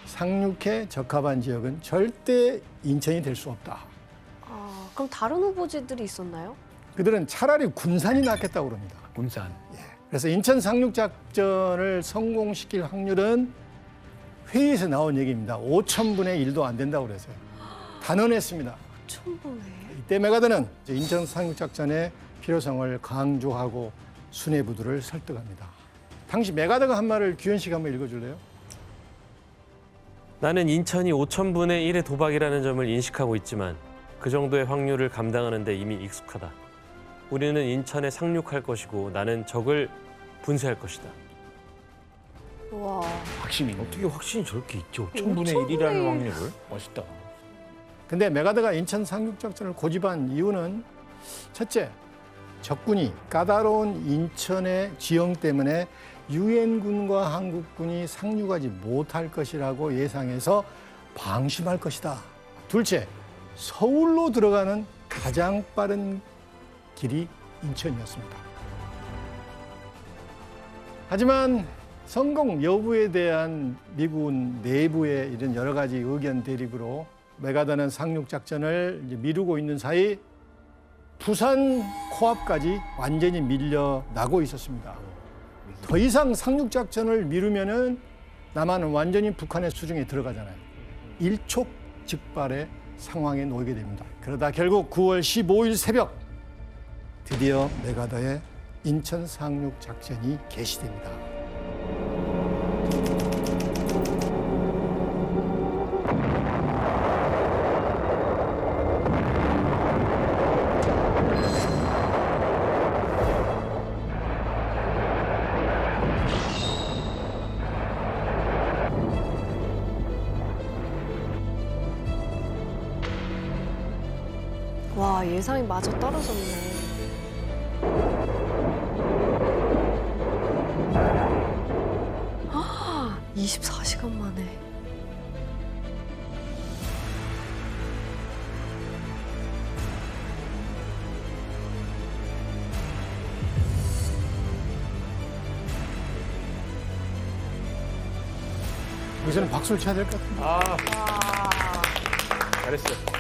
상륙에 적합한 지역은 절대 인천이 될 수 없다. 아, 그럼 다른 후보지들이 있었나요? 그들은 차라리 군산이 낫겠다고 그럽니다. 군산. 그래서 인천 상륙 작전을 성공시킬 확률은 회의에서 나온 얘기입니다. 5,000분의 1도 안 된다고 그랬어요. 단언했습니다. 천분에. 이때 메가더는 인천 상륙 작전의 필요성을 강조하고 수뇌부들을 설득합니다. 당시 메가더가 한 말을 규현 씨가 한번 읽어줄래요? 나는 인천이 5,000분의 1의 도박이라는 점을 인식하고 있지만 그 정도의 확률을 감당하는 데 이미 익숙하다. 우리는 인천에 상륙할 것이고 나는 적을 분쇄할 것이다. 와. 확신이. 어떻게 확신이 저렇게 있죠? 5,000분의 1000분의 1이라는 일. 확률을? 멋있다. 근데 메가더가 인천 상륙 작전을 고집한 이유는 첫째, 적군이 까다로운 인천의 지형 때문에 유엔군과 한국군이 상륙하지 못할 것이라고 예상해서 방심할 것이다. 둘째, 서울로 들어가는 가장 빠른 길이 인천이었습니다. 하지만 성공 여부에 대한 미군 내부의 이런 여러 가지 의견 대립으로 메가더는 상륙 작전을 미루고 있는 사이 부산 코앞까지 완전히 밀려나고 있었습니다. 더 이상 상륙 작전을 미루면은 남한은 완전히 북한의 수중에 들어가잖아요. 일촉즉발의 상황에 놓이게 됩니다. 그러다 결국 9월 15일 새벽 드디어 메가더의 인천 상륙 작전이 개시됩니다. 와, 예상이 마저 떨어졌네. 아, 24시간 만에. 여기서는 박수를 쳐야 될 것 같은데. 와. 잘했어.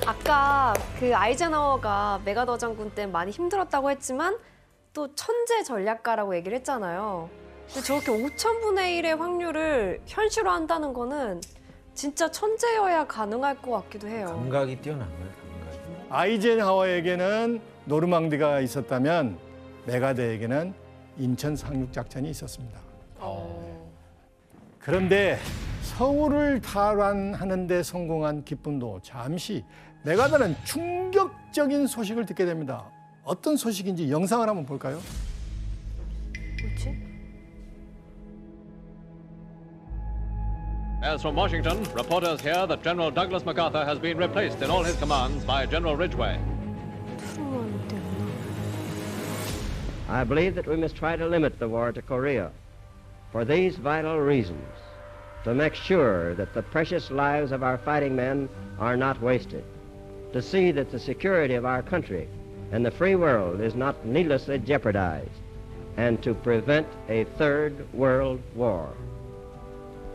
아까 그 아이젠하워가 메가더 장군 때 많이 힘들었다고 했지만 또 천재 전략가라고 얘기를 했잖아요. 근데 저렇게 5,000분의 1의 확률을 현실화한다는 거는 진짜 천재여야 가능할 것 같기도 해요. 감각이 뛰어난 거예요. 감각이. 아이젠하워에게는 노르망디가 있었다면 메가더에게는 인천 상륙 작전이 있었습니다. 그런데 서울을 탈환하는 데 성공한 기쁨도 잠시 메가더는 충격적인 소식을 듣게 됩니다. 어떤 소식인지 영상을 한번 볼까요? 뭐지? As from Washington, reporters hear that General Douglas MacArthur has been replaced in all his commands by General Ridgway. 트루먼 때문에. I believe that we must try to limit the war to Korea for these vital reasons: to make sure that the precious lives of our fighting men are not wasted, to see that the security of our country and the free world is not needlessly jeopardized, and to prevent a third world war.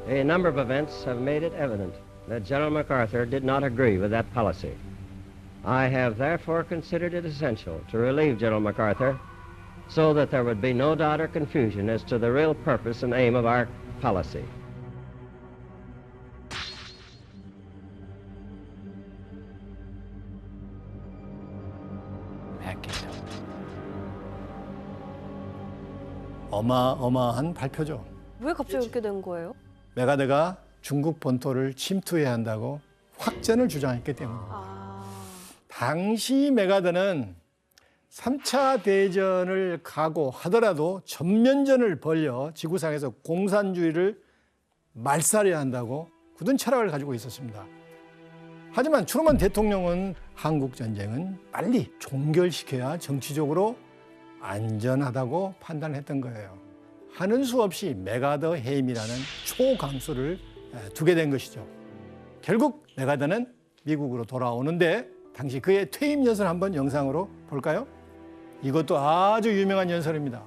A number of events have made it evident that General MacArthur did not agree with that policy. I have therefore considered it essential to relieve General MacArthur so that there would be no doubt or confusion as to the real purpose and aim of our policy. 어마어마한 발표죠. 왜 갑자기 이렇게 된 거예요? 메가더가 중국 본토를 침투해야 한다고 확전을 주장했기 때문입니다. 당시 메가더는 3차 대전을 각오하더라도 전면전을 벌여 지구상에서 공산주의를 말살해야 한다고 굳은 철학을 가지고 있었습니다. 하지만 트루먼 대통령은 한국 전쟁은 빨리 종결시켜야 정치적으로 안전하다고 판단했던 거예요. 하는 수 없이 메가더 해임이라는 초강수를 두게 된 것이죠. 결국 메가더는 미국으로 돌아오는데 당시 그의 퇴임 연설 한번 영상으로 볼까요? 이것도 아주 유명한 연설입니다.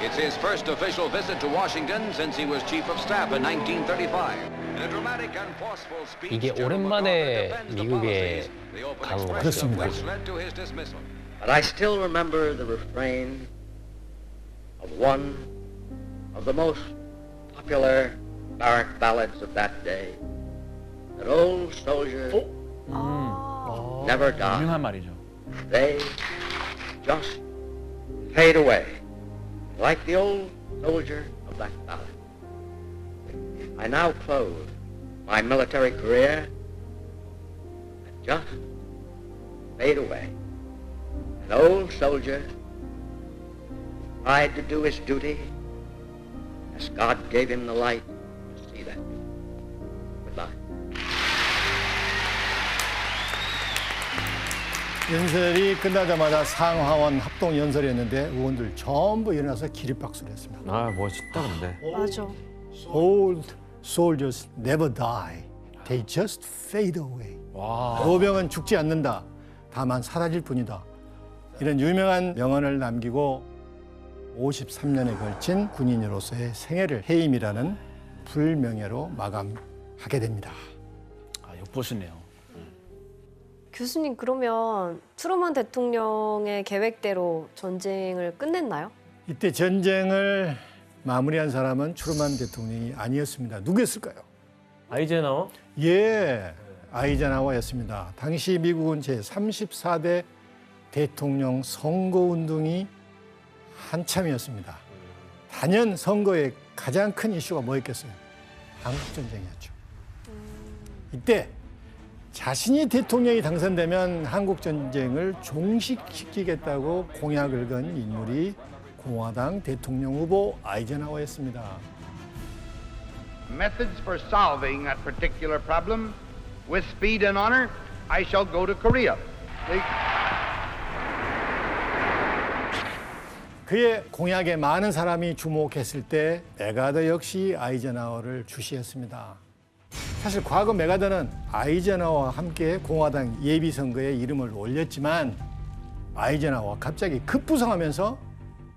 It's his first official visit to Washington since he was chief of staff in 1935. In a dramatic and forceful speech, 이게 오랜만에 미국에 간 것 같아요. 그렇습니다. which led to his dismissal. But I still remember the refrain of one of the most popular barrack ballads of that day. That old soldiers never die. 유명한 말이죠. They just fade away, like the old soldier of that ballad. I now close my military career and just fade away. An old soldier tried to do his duty as God gave him the light to see that duty. Goodbye. 연설이 끝나자마자 상하원 합동 연설이었는데 의원들 전부 일어나서 기립박수를 했습니다. 아 멋있다 근데. 맞아. Old soldiers never die. They just fade away. 보병은 죽지 않는다. 다만 사라질 뿐이다. 이런 유명한 명언을 남기고 53년에 걸친 군인으로서의 생애를 해임이라는 불명예로 마감하게 됩니다. 아, 욕보시네요. 교수님, 그러면 트루먼 대통령의 계획대로 전쟁을 끝냈나요? 이때 전쟁을 마무리한 사람은 트루먼 대통령이 아니었습니다. 누구였을까요? 아이젠하워? 예, 아이젠하워였습니다. 당시 미국은 제34대 대통령 선거운동이 한참이었습니다. 단연 선거의 가장 큰 이슈가 뭐였겠어요? 한국전쟁이었죠. 이때 자신이 대통령이 당선되면 한국전쟁을 종식시키겠다고 공약을 건 인물이 공화당 대통령 후보 아이젠하워였습니다. Methods for solving that particular problem with speed and honor I shall go to Korea. 그의 공약에 많은 사람이 주목했을 때 메가더 역시 아이젠하워를 주시했습니다. 사실 과거 메가더는 아이젠하워와 함께 공화당 예비선거에 이름을 올렸지만 아이젠하워가 갑자기 급부상하면서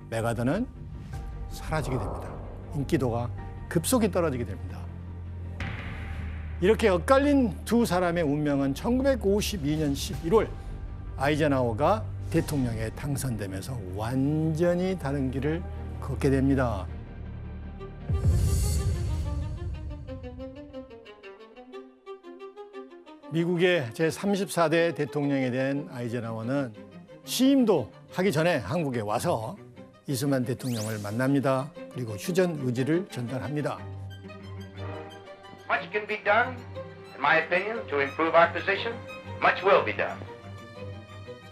메가더는 사라지게 됩니다. 인기도가 급속히 떨어지게 됩니다. 이렇게 엇갈린 두 사람의 운명은 1952년 11월 아이젠하워가 대통령에 당선되면서 완전히 다른 길을 걷게 됩니다. 미국의 제34대 대통령이 된 아이젠하워는 취임도 하기 전에 한국에 와서 이승만 대통령을 만납니다. 그리고 휴전 의지를 전달합니다. Much can be done, in my opinion, to improve our position. Much will be done.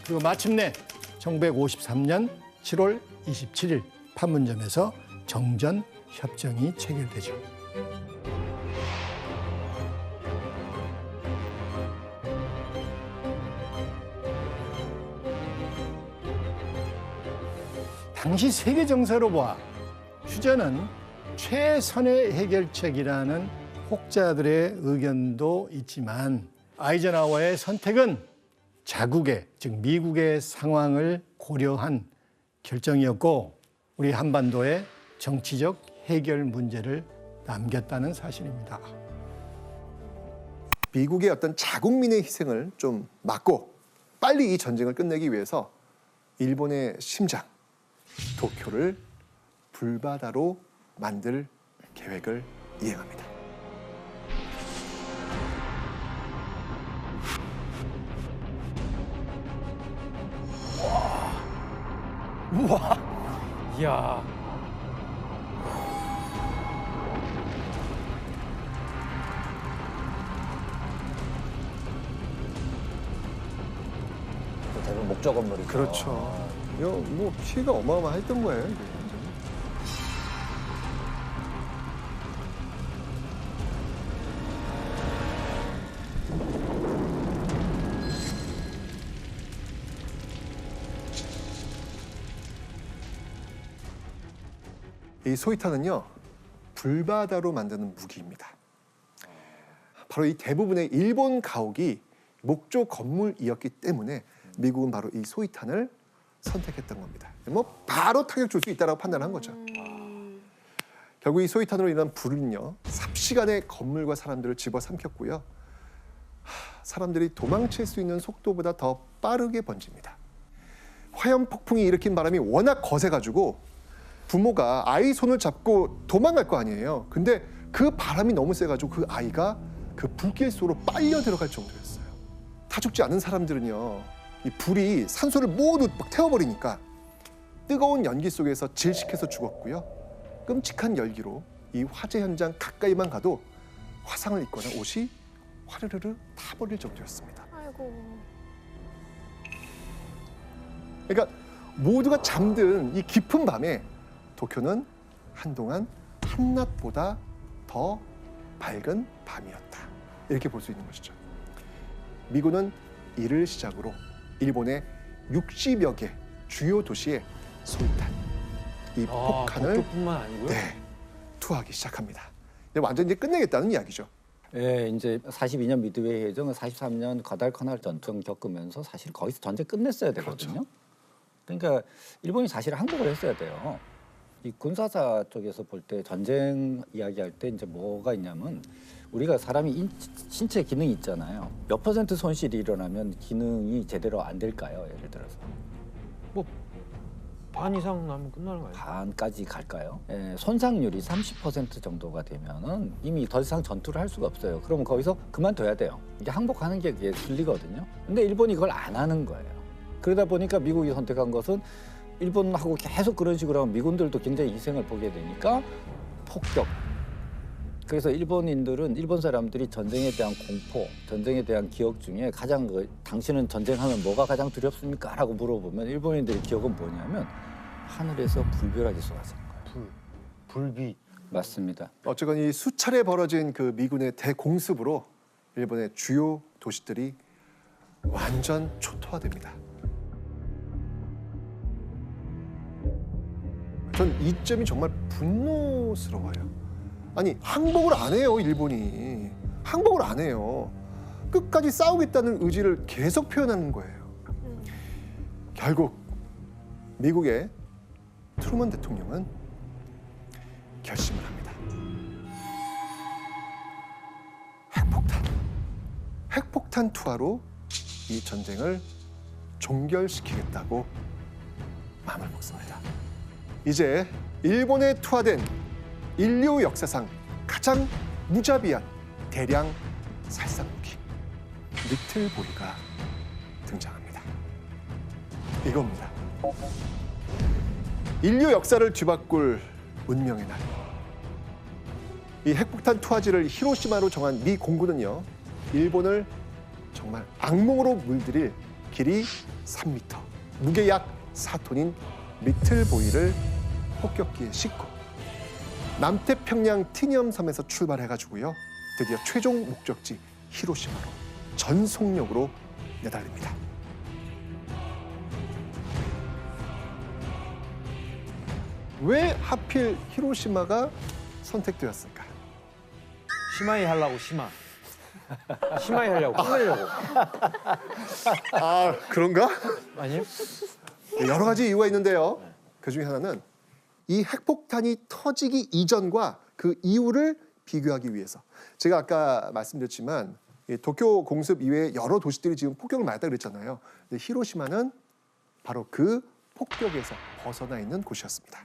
그리고 마침내 1953년 7월 27일 판문점에서 정전 협정이 체결되죠. 당시 세계 정세로 봐 휴전은 최선의 해결책이라는 혹자들의 의견도 있지만 아이젠하워의 선택은 자국의, 즉 미국의 상황을 고려한 결정이었고 우리 한반도의 정치적 해결 문제를 남겼다는 사실입니다. 미국의 어떤 자국민의 희생을 좀 막고 빨리 이 전쟁을 끝내기 위해서 일본의 심장, 도쿄를 불바다로 만들 계획을 이행합니다. 우와, 이야. 대부분 목조 건물이죠. 그렇죠. 이거 뭐 피해가 어마어마했던 거예요. 이게. 이 소위탄은요, 불바다로 만드는 무기입니다. 바로 이 대부분의 일본 가옥이 목조 건물이었기 때문에 미국은 바로 이 소위탄을 선택했던 겁니다. 뭐 바로 타격 줄 수 있다고 판단한 거죠. 결국 이 소위탄으로 인한 불은요, 삽시간에 건물과 사람들을 집어삼켰고요. 사람들이 도망칠 수 있는 속도보다 더 빠르게 번집니다. 화염 폭풍이 일으킨 바람이 워낙 거세가지고 부모가 아이 손을 잡고 도망갈 거 아니에요. 근데 그 바람이 너무 세가지고 그 아이가 그 불길 속으로 빨려 들어갈 정도였어요. 타 죽지 않은 사람들은요, 이 불이 산소를 모두 막 태워버리니까 뜨거운 연기 속에서 질식해서 죽었고요. 끔찍한 열기로 이 화재 현장 가까이만 가도 화상을 입거나 옷이 화르르르 타버릴 정도였습니다. 아이고. 그러니까 모두가 잠든 이 깊은 밤에 도쿄는 한동안 한낮보다 더 밝은 밤이었다. 이렇게 볼 수 있는 것이죠. 미군은 이를 시작으로 일본의 60여 개 주요 도시에 소위탄, 이 폭탄을 도쿄뿐만 아니고요? 네, 투하하기 시작합니다. 완전히 이제 끝내겠다는 이야기죠. 예, 이제 42년 미드웨이 해전, 43년 과달카날 전투 겪으면서 사실 거기서 전쟁 끝냈어야 되거든요. 그렇죠. 그러니까 일본이 사실 항복을 했어야 돼요. 이 군사사 쪽에서 볼 때 전쟁 이야기할 때 이제 뭐가 있냐면 우리가 사람이 신체 기능이 있잖아요. 몇 % 손실이 일어나면 기능이 제대로 안 될까요? 예를 들어서. 뭐 반 이상 나면 끝나는 거예요? 반까지 갈까요? 예, 손상률이 30% 정도가 되면은 이미 더 이상 전투를 할 수가 없어요. 그러면 거기서 그만둬야 돼요. 이제 항복하는 게 그게 순리거든요. 근데 일본이 그걸 안 하는 거예요. 그러다 보니까 미국이 선택한 것은 일본하고 계속 그런 식으로 하면 미군들도 굉장히 희생을 보게 되니까 폭격. 그래서 일본 사람들이 전쟁에 대한 공포, 전쟁에 대한 기억 중에 가장 당신은 전쟁하면 뭐가 가장 두렵습니까? 라고 물어보면 일본인들의 기억은 뭐냐면 하늘에서 불벼락이 쏟아지는 거예요. 불비. 맞습니다. 어쨌건 이 수차례 벌어진 그 미군의 대공습으로 일본의 주요 도시들이 완전 초토화됩니다. 전 이 점이 정말 분노스러워요. 아니 항복을 안 해요, 일본이. 항복을 안 해요. 끝까지 싸우겠다는 의지를 계속 표현하는 거예요. 결국 미국의 트루먼 대통령은 결심을 합니다. 핵폭탄 투하로 이 전쟁을 종결시키겠다고 마음을 먹습니다. 이제 일본에 투하된 인류 역사상 가장 무자비한 대량 살상 무기 리틀 보이가 등장합니다. 이겁니다. 인류 역사를 뒤바꿀 운명의 날. 이 핵폭탄 투하지를 히로시마로 정한 미 공군은요, 일본을 정말 악몽으로 물들일 길이 3m, 무게 약 4톤인 리틀 보이를 폭격기에 싣고 남태평양 티니엄 섬에서 출발해가지고요, 드디어 최종 목적지 히로시마로 전속력으로 내달립니다. 왜 하필 히로시마가 선택되었을까? 심하이 하려고 심하. 심하이 하려고 끝내려고. 아, 그런가? 아니요? 여러 가지 이유가 있는데요. 그 중에 하나는 이 핵폭탄이 터지기 이전과 그 이후를 비교하기 위해서. 제가 아까 말씀드렸지만 이 도쿄 공습 이외에 여러 도시들이 지금 폭격을 맞았다 그랬잖아요. 근데 히로시마는 바로 그 폭격에서 벗어나 있는 곳이었습니다.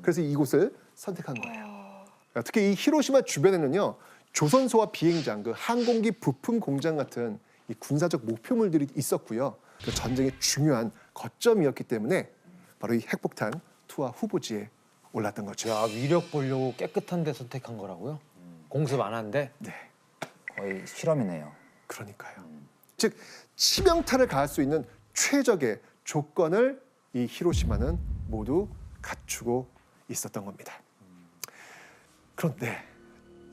그래서 이곳을 선택한 거예요. 특히 이 히로시마 주변에는요, 조선소와 비행장, 그 항공기 부품 공장 같은 이 군사적 목표물들이 있었고요. 그 전쟁의 중요한 거점이었기 때문에 바로 이 핵폭탄 투하 후보지에 올랐던 거죠. 야, 위력 보려고 깨끗한 데 선택한 거라고요? 공습 안 한데? 네. 거의 실험이네요. 그러니까요. 즉 치명타를 가할 수 있는 최적의 조건을 이 히로시마는 모두 갖추고 있었던 겁니다. 그런데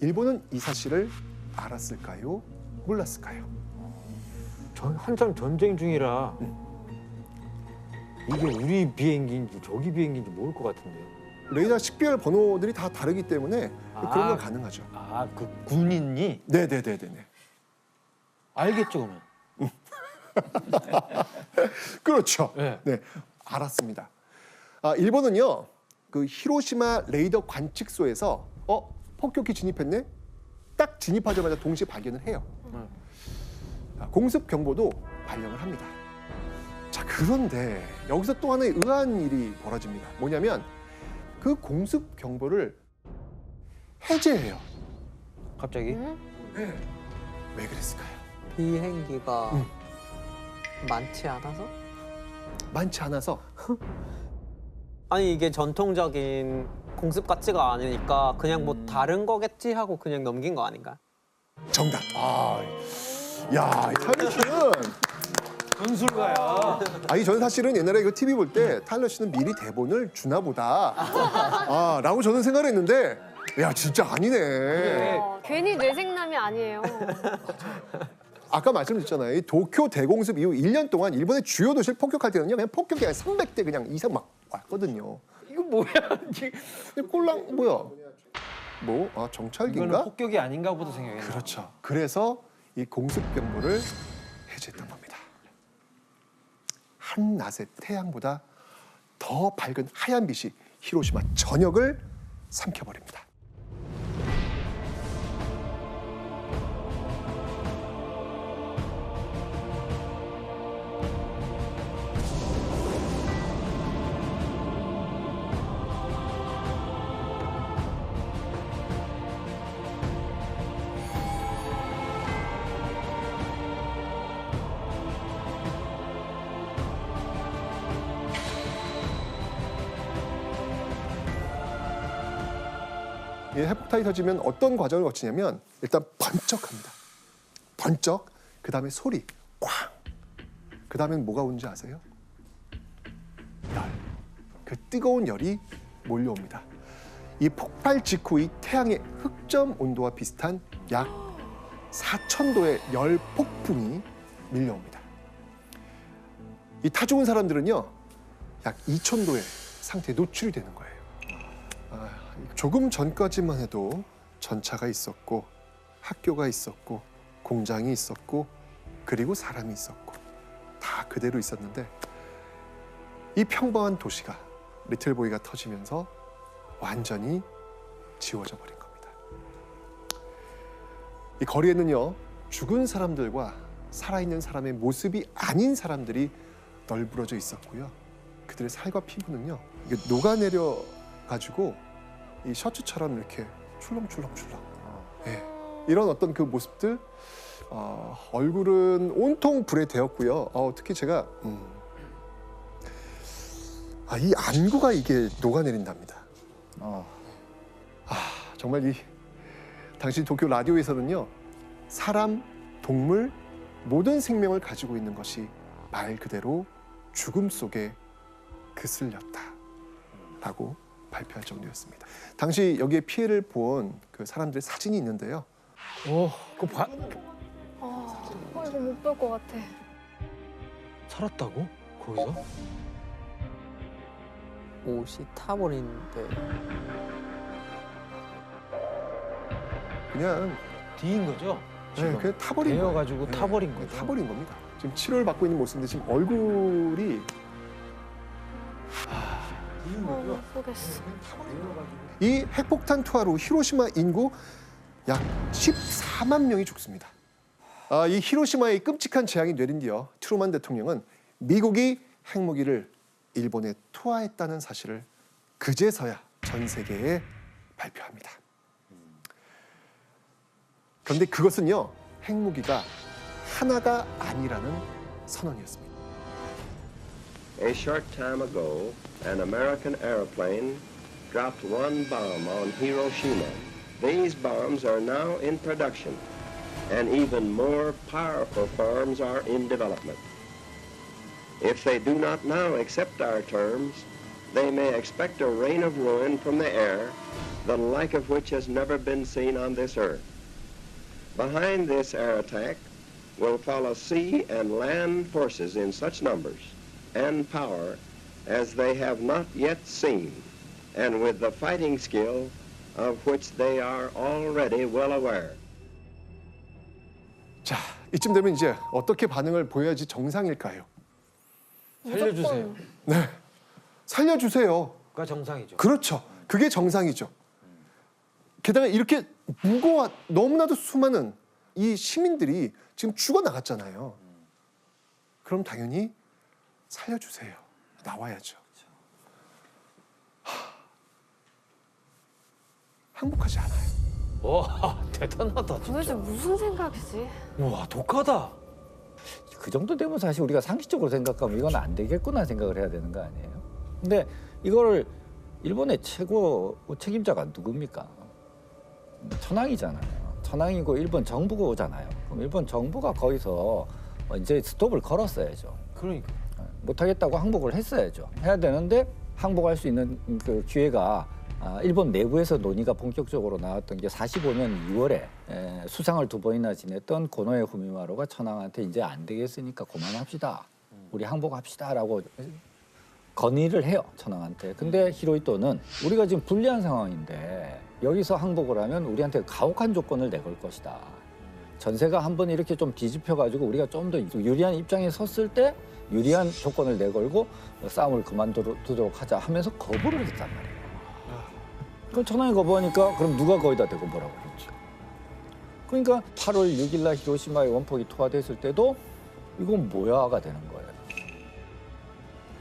일본은 이 사실을 알았을까요? 몰랐을까요? 한참 전쟁 중이라 이게 우리 비행기인지 저기 비행기인지 모를 것 같은데요. 레이더 식별 번호들이 다 다르기 때문에 그런 건 가능하죠. 아, 그 군인이? 네네네네. 알겠죠, 그러면? 그렇죠. 네. 네, 알았습니다. 일본은요, 그 히로시마 레이더 관측소에서 폭격기 진입했네? 딱 진입하자마자 동시에 발견을 해요. 공습 경보도 발령을 합니다. 자, 그런데 여기서 또 하나의 의아한 일이 벌어집니다. 뭐냐면 그 공습 경보를 해제해요. 갑자기? 네. 왜 그랬을까요? 비행기가 많지 않아서? 아니 이게 전통적인 공습 가치가 아니니까 그냥 뭐 다른 거겠지 하고 그냥 넘긴 거 아닌가? 정답. 야, 타일러 씨는 전술가야. 저는 사실은 옛날에 이거 TV 볼 때 타일러 씨는 미리 대본을 주나 보다. 라고 저는 생각을 했는데, 야, 진짜 아니네. 괜히 뇌생남이 아니에요. 아까 말씀드렸잖아요. 이 도쿄 대공습 이후 1년 동안 일본의 주요 도시를 폭격할 때는요, 그냥 폭격기 한 300대 그냥 이상 막 왔거든요. 이거 뭐야? 꼴랑 뭐야? 정찰기인가? 이거는 폭격이 아닌가 보다 생각했나? 그렇죠. 그래서 이 공습 경보를 해제했던 겁니다. 한낮의 태양보다 더 밝은 하얀 빛이 히로시마 전역을 삼켜버립니다. 이 핵폭탄이 터지면 어떤 과정을 거치냐면 일단 번쩍합니다. 번쩍, 그 다음에 소리, 꽝. 그 다음엔 뭐가 오는지 아세요? 열. 그 뜨거운 열이 몰려옵니다. 이 폭발 직후 이 태양의 흑점 온도와 비슷한 약 4,000도의 열 폭풍이 밀려옵니다. 이 타 죽은 사람들은요, 약 2,000도의 상태에 노출이 되는 거예요. 조금 전까지만 해도 전차가 있었고, 학교가 있었고, 공장이 있었고, 그리고 사람이 있었고, 다 그대로 있었는데 이 평범한 도시가 리틀보이가 터지면서 완전히 지워져 버린 겁니다. 이 거리에는요, 죽은 사람들과 살아있는 사람의 모습이 아닌 사람들이 널브러져 있었고요. 그들의 살과 피부는요, 이게 녹아내려 가지고 이 셔츠처럼 이렇게 출렁출렁출렁. 예, 이런 어떤 그 모습들, 얼굴은 온통 불에 데웠고요. 특히 제가 이 안구가 이게 녹아내린답니다. 정말 이 당시 도쿄 라디오에서는요, 사람, 동물, 모든 생명을 가지고 있는 것이 말 그대로 죽음 속에 그슬렸다라고 발표할 정도였습니다. 당시 여기에 피해를 본 그 사람들의 사진이 있는데요. 그거 봐. 이거 못 볼 것 같아. 살았다고? 거기서? 옷이 타버리는데. 그냥 뒤인 거죠? 네, 그냥 타버린 거예요. 데여가지고 타버린 거죠. 타버린 겁니다. 지금 치료를 받고 있는 모습인데 지금 얼굴이 못 보겠어. 이 핵폭탄 투하로 히로시마 인구 약 14만 명이 죽습니다. 이 히로시마의 끔찍한 재앙이 내린 뒤어 트루만 대통령은 미국이 핵무기를 일본에 투하했다는 사실을 그제서야 전 세계에 발표합니다. 그런데 그것은요, 핵무기가 하나가 아니라는 선언이었습니다. A short time ago, an American airplane dropped one bomb on Hiroshima. These bombs are now in production, and even more powerful forms are in development. If they do not now accept our terms, they may expect a rain of ruin from the air, the like of which has never been seen on this earth. Behind this air attack will follow sea and land forces in such numbers and power as they have not yet seen, and with the fighting skill of which they are already well aware. 자, 이쯤 되면 이제 어떻게 반응을 보여야지 정상일까요? 살려주세요. 네, 살려주세요. 가 정상이죠. 그렇죠. 그게 정상이죠. 게다가 이렇게 너무나도 수많은 이 시민들이 지금 죽어나갔잖아요. 그럼 당연히 살려주세요. 나와야죠. 항복하지 않아요. 와, 대단하다, 진짜. 도대체 무슨 생각이지? 와, 독하다. 그 정도 되면 사실 우리가 상식적으로 생각하면 이건 안 되겠구나 생각을 해야 되는 거 아니에요? 근데 이거를 일본의 최고 책임자가 누굽니까? 천황이잖아요. 천황이고 일본 정부가 오잖아요. 그럼 일본 정부가 거기서 이제 스톱을 걸었어야죠. 그러니까. 못하겠다고 항복을 했어야죠. 해야 되는데 항복할 수 있는 그 기회가 일본 내부에서 논의가 본격적으로 나왔던 게 45년 2월에 수상을 2번이나 지냈던 고노에 후미마루가 천황한테 이제 안 되겠으니까 그만합시다. 우리 항복합시다라고 건의를 해요, 천황한테. 근데 히로히토는 우리가 지금 불리한 상황인데 여기서 항복을 하면 우리한테 가혹한 조건을 내걸 것이다. 전세가 한번 이렇게 좀 뒤집혀가지고 우리가 좀 더 유리한 입장에 섰을 때 유리한 조건을 내걸고 싸움을 그만두도록 하자 하면서 거부를 했단 말이에요. 그럼 천황이 거부하니까 그럼 누가 거기다 대고 뭐라고 그랬죠. 그러니까 8월 6일 날 히로시마의 원폭이 투하됐을 때도 이건 뭐야가 되는 거예요.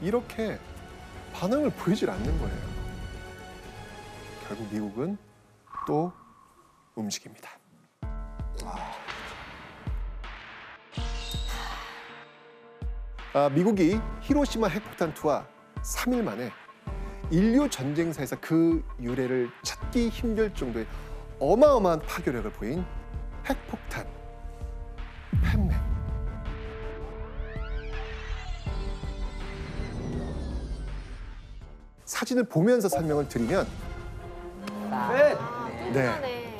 이렇게 반응을 보이질 않는 거예요. 결국 미국은 또 움직입니다. 미국이 히로시마 핵폭탄 투하 3일 만에 인류 전쟁사에서 그 유래를 찾기 힘들 정도의 어마어마한 파괴력을 보인 핵폭탄 팬맨. 사진을 보면서 설명을 드리면 네.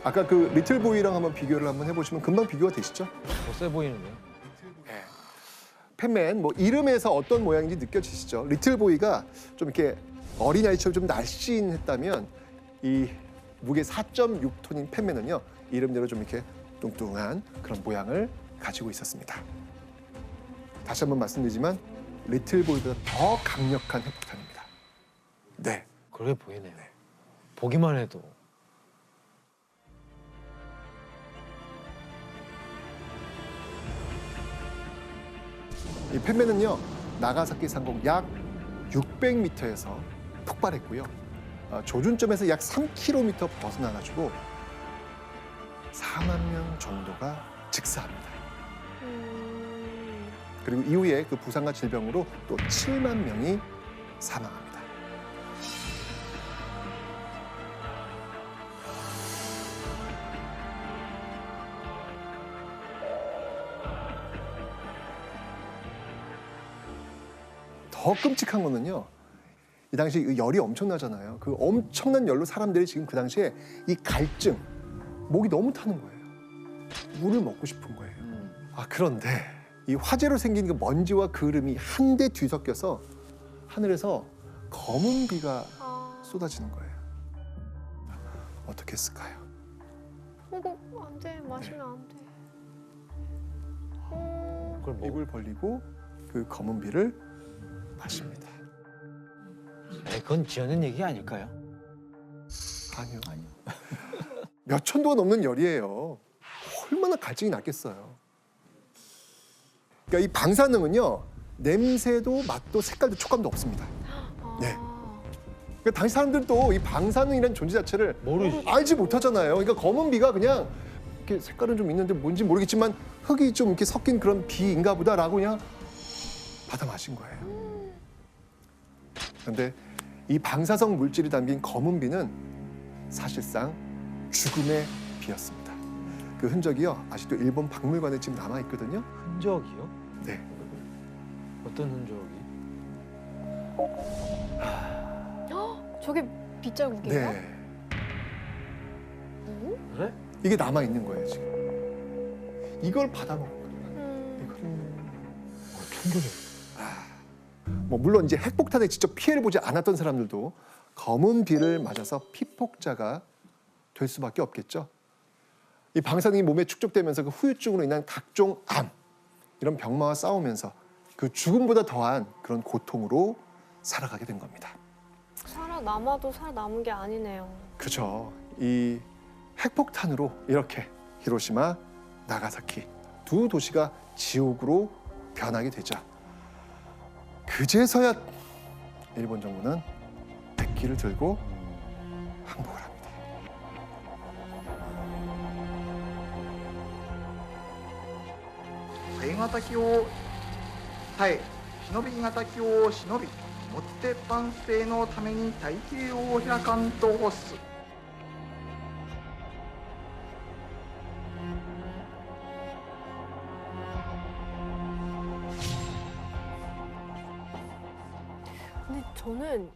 아까 그 리틀 보이랑 한번 비교를 한번 해보시면 금방 비교가 되시죠? 더 세 보이는데요? 팬맨 뭐 이름에서 어떤 모양인지 느껴지시죠? 리틀 보이가 좀 이렇게 어린아이처럼 좀 날씬했다면 이 무게 4.6톤인 팬맨은요 이름대로 좀 이렇게 뚱뚱한 그런 모양을 가지고 있었습니다. 다시 한번 말씀드리지만 리틀 보이보다 더 강력한 핵폭탄입니다. 네. 그래 보이네요. 보기만 해도. 이 팬맨은요 나가사키 상공 약 600m에서 폭발했고요. 조준점에서 약 3km 벗어나가지고 4만 명 정도가 즉사합니다. 그리고 이후에 그 부상과 질병으로 또 7만 명이 사망합니다. 더 끔찍한 거는요. 이 당시 그 열이 엄청나잖아요. 그 엄청난 열로 사람들이 지금 그 당시에 이 갈증, 목이 너무 타는 거예요. 물을 먹고 싶은 거예요. 아 그런데 이 화재로 생긴 그 먼지와 그름이 한데 뒤섞여서 하늘에서 검은 비가 쏟아지는 거예요. 어떻게 했을까요? 안 돼. 마시면 안 돼. 입을 벌리고 그 검은 비를 마십니다. 그건 지어낸 얘기 아닐까요? 아니요. 몇 천도가 넘는 열이에요. 얼마나 갈증이 났겠어요. 그러니까 이 방사능은요 냄새도 맛도 색깔도 촉감도 없습니다. 네. 그러니까 당시 사람들도 이 방사능이라는 존재 자체를 알지 못하잖아요. 그러니까 검은 비가 그냥 이렇게 색깔은 좀 있는데 뭔지 모르겠지만 흙이 좀 이렇게 섞인 그런 비인가 보다라고 그냥 받아 마신 거예요. 그런데 이 방사성 물질이 담긴 검은 비는 사실상 죽음의 비였습니다. 그 흔적이요 아직도 일본 박물관에 지금 남아 있거든요. 흔적이요? 네. 어떤 흔적이? 저게 빗자국이에요? 네. 그래? 이게 남아 있는 거예요 지금. 이걸 받아먹은 거예요. 충격이야. 뭐 물론 이제 핵폭탄에 직접 피해를 보지 않았던 사람들도 검은 비를 맞아서 피폭자가 될 수밖에 없겠죠. 이 방사능이 몸에 축적되면서 그 후유증으로 인한 각종 암 이런 병마와 싸우면서 그 죽음보다 더한 그런 고통으로 살아가게 된 겁니다. 살아남아도 살아남은 게 아니네요. 그죠. 이 핵폭탄으로 이렇게 히로시마, 나가사키 두 도시가 지옥으로 변하게 되죠. 그제서야 일본 정부는 백기를 들고 항복을 합니다. 大型機を耐え忍び型機を忍びもって万世のために太平洋を開かんとす。 근데 저는